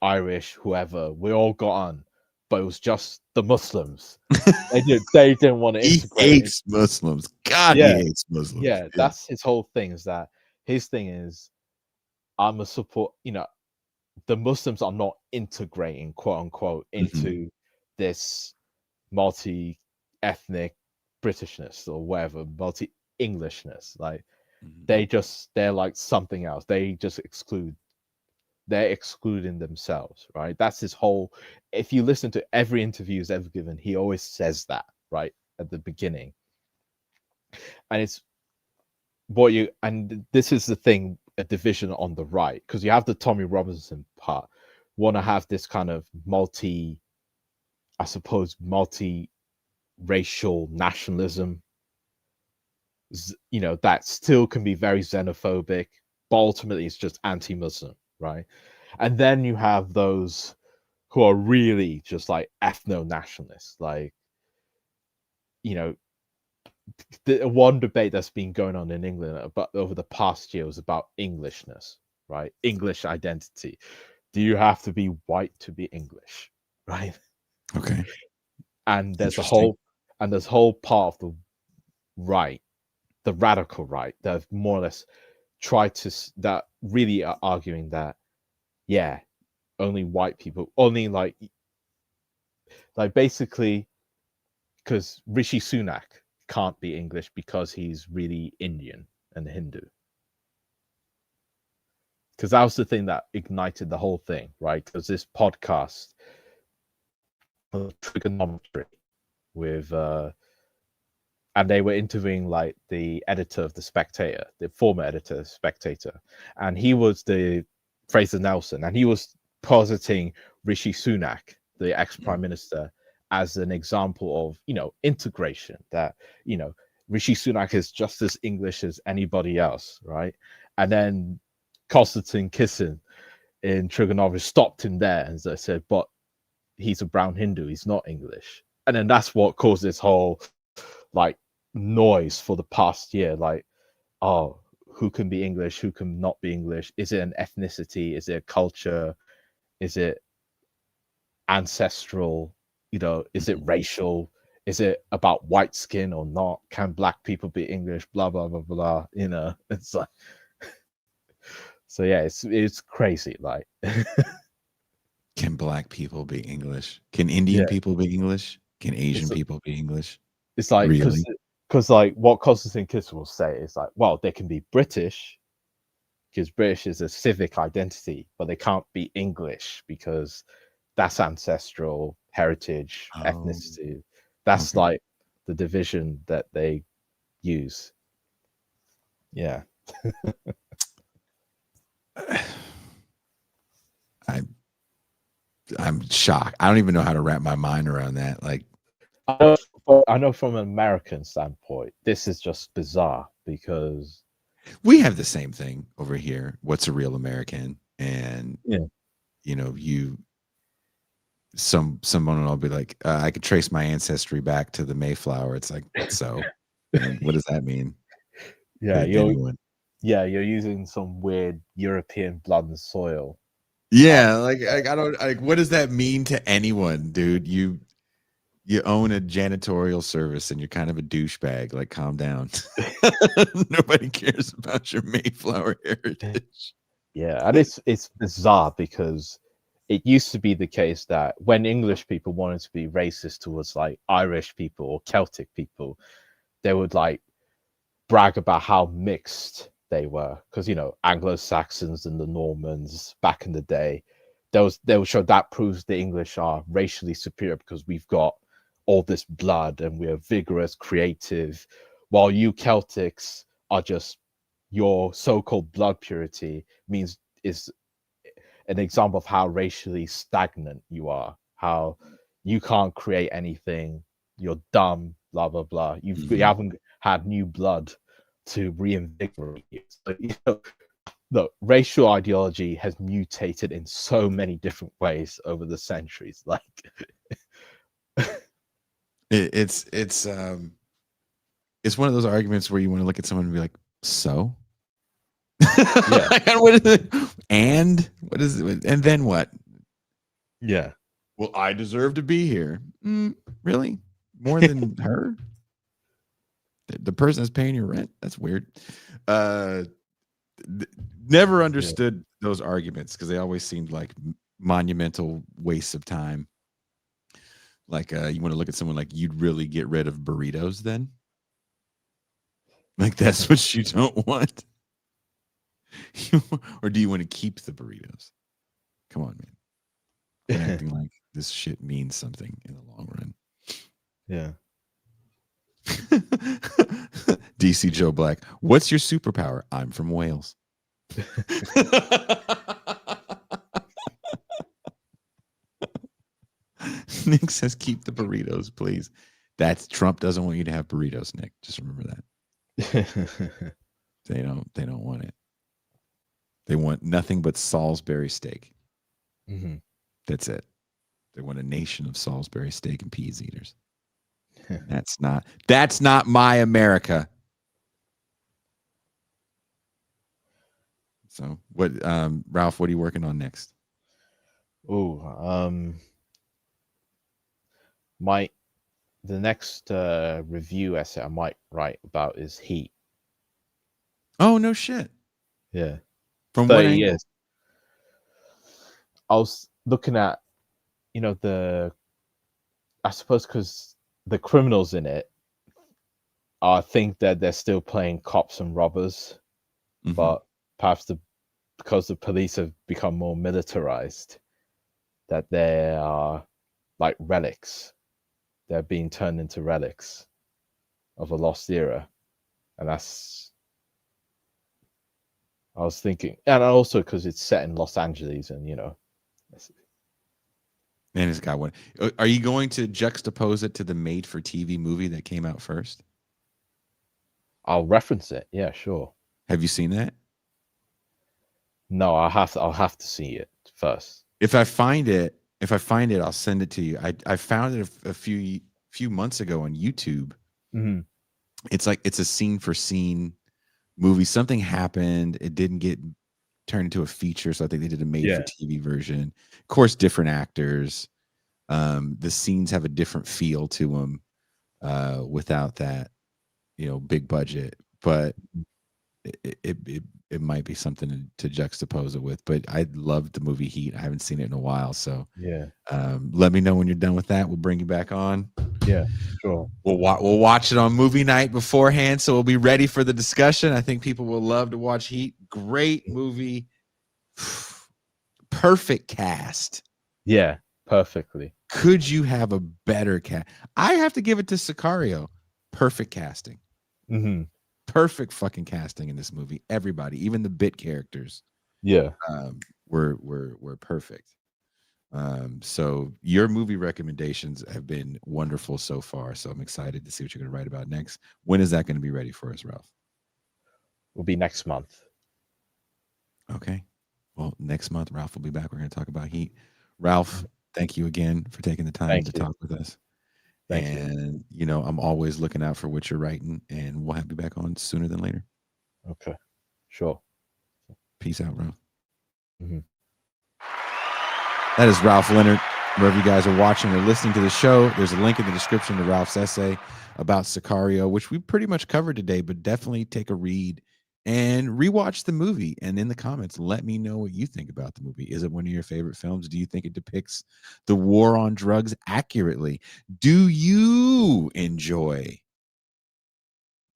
Irish, whoever, we all got on, but it was just the Muslims. They didn't want to integrate. He hates Muslims. God, he hates Muslims. Yeah, that's his whole thing. Is that his thing is, I'm a support. The Muslims are not integrating, quote unquote, into this multi-ethnic Britishness or whatever, multi-Englishness. Like they're like something else. They just they're excluding themselves, right? That's his whole. If you listen to every interview he's ever given, he always says that right at the beginning. And it's and this is the thing, a division on the right, because you have the Tommy Robinson part, want to have this kind of multi-racial nationalism, that still can be very xenophobic, but ultimately it's just anti-Muslim, right? And then you have those who are really just like ethno-nationalists, like, the one debate that's been going on in England but over the past year was about Englishness, right? English identity. Do you have to be white to be English, right? Okay. And there's a whole part of the right, the radical right, that have more or less that really are arguing that, yeah, only white people, only like basically, because Rishi Sunak can't be English because he's really Indian and Hindu. Because that was the thing that ignited the whole thing, right? Because this podcast, trigonometry, with and they were interviewing like the editor of the Spectator, the former editor of the Spectator, and he was the Fraser Nelson, and he was positing Rishi Sunak, the ex-prime minister, as an example of, integration, that, Rishi Sunak is just as English as anybody else, right? And then Konstantin Kisin in Trigonometry stopped him there and said, but he's a brown Hindu, he's not English. And then that's what caused this whole like noise for the past year, like, oh, who can be English, who can not be English? Is it an ethnicity? Is it a culture? Is it ancestral? Is it racial? Is it about white skin or not? Can black people be English? Blah blah blah blah. It's like, so yeah, it's crazy. Like, can black people be English? Can Indian people be English? Can Asian people be English? It's like, really? Because like what Konstantin Kiss will say is like, well, they can be British because British is a civic identity, but they can't be English because that's ancestral heritage, ethnicity. That's like the division that they use. Yeah. I'm shocked. I don't even know how to wrap my mind around that. Like, I know from an American standpoint, this is just bizarre because we have the same thing over here. What's a real American? And someone will be like, I could trace my ancestry back to the Mayflower. It's like, so what does that mean? Yeah, you're using some weird European blood and soil. Yeah, like I don't like, what does that mean to anyone, dude? You own a janitorial service and you're kind of a douchebag. Like, calm down. Nobody cares about your Mayflower heritage. Yeah, and it's bizarre because it used to be the case that when English people wanted to be racist towards like Irish people or Celtic people, they would like brag about how mixed they were, because Anglo-Saxons and the Normans back in the day, they would show that proves the English are racially superior because we've got all this blood and we're vigorous, creative, while you Celtics are just, your so-called blood purity is an example of how racially stagnant you are, how you can't create anything, you're dumb, blah blah blah. You haven't had new blood to reinvigorate you. So, the racial ideology has mutated in so many different ways over the centuries. Like, it's one of those arguments where you want to look at someone and be like, so what is it? And what is it? And then what? Yeah. Well, I deserve to be here. Really? More than her? The person that's paying your rent? That's weird. Never understood those arguments because they always seemed like monumental wastes of time. Like, you want to look at someone like, you'd really get rid of burritos then? Like, that's what you don't want? Or do you want to keep the burritos? Come on, man. You're acting like this shit means something in the long run. Yeah. DC Joe Black, what's your superpower? I'm from Wales. Nick says, keep the burritos, please. That's Trump doesn't want you to have burritos, Nick. Just remember that. They don't want it. They want nothing but Salisbury steak. That's it. They want a nation of Salisbury steak and peas eaters. That's not my America. So what, Ralph, what are you working on next? The next review essay I might write about is Heat. Oh, no shit. Yeah. From what angle? I was looking at, I suppose because the criminals in it, I think that they're still playing cops and robbers, but perhaps because the police have become more militarized, that they are like relics. They're being turned into relics. of a lost era, and that's. I was thinking, and also because it's set in Los Angeles, and And it's got one. Are you going to juxtapose it to the made-for-TV movie that came out first? I'll reference it. Yeah, sure. Have you seen that? No, I'll have to see it first. If I find it, I'll send it to you. I found it a few months ago on YouTube. Mm-hmm. It's a scene for scene movie. Something happened. It didn't get turned into a feature, so I think they did a made for TV version. Of course, different actors. The scenes have a different feel to them without that, big budget. But it might be something to juxtapose it with. But I loved the movie Heat. I haven't seen it in a while, so let me know when you're done with that. We'll bring you back on. Yeah, sure. We'll watch it on movie night beforehand, so we'll be ready for the discussion. I think people will love to watch Heat. Great movie, perfect cast. Yeah, perfectly. Could you have a better cast? I have to give it to Sicario. Perfect casting. Mm-hmm. Perfect fucking casting in this movie. Everybody, even the bit characters, were perfect. So your movie recommendations have been wonderful so far. So I'm excited to see what you're going to write about next. When is that going to be ready for us, Ralph? Will be next month. Okay. Well, next month, Ralph will be back. We're going to talk about Heat. Ralph, thank you again for taking the time to talk with us. And I'm always looking out for what you're writing, and we'll have you back on sooner than later. Okay. Sure. Peace out, Ralph. Mm-hmm. That is Ralph Leonard. Wherever you guys are watching or listening to the show, there's a link in the description to Ralph's essay about Sicario, which we pretty much covered today, but definitely take a read and rewatch the movie. And in the comments, let me know what you think about the movie. Is it one of your favorite films? Do you think it depicts the war on drugs accurately? Do you enjoy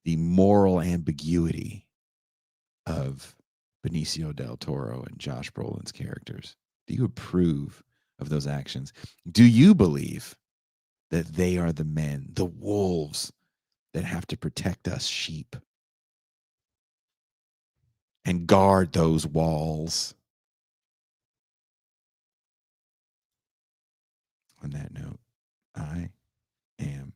the moral ambiguity of Benicio del Toro and Josh Brolin's characters? Do you approve of those actions? Do you believe that they are the men, the wolves that have to protect us sheep and guard those walls? On that note, I am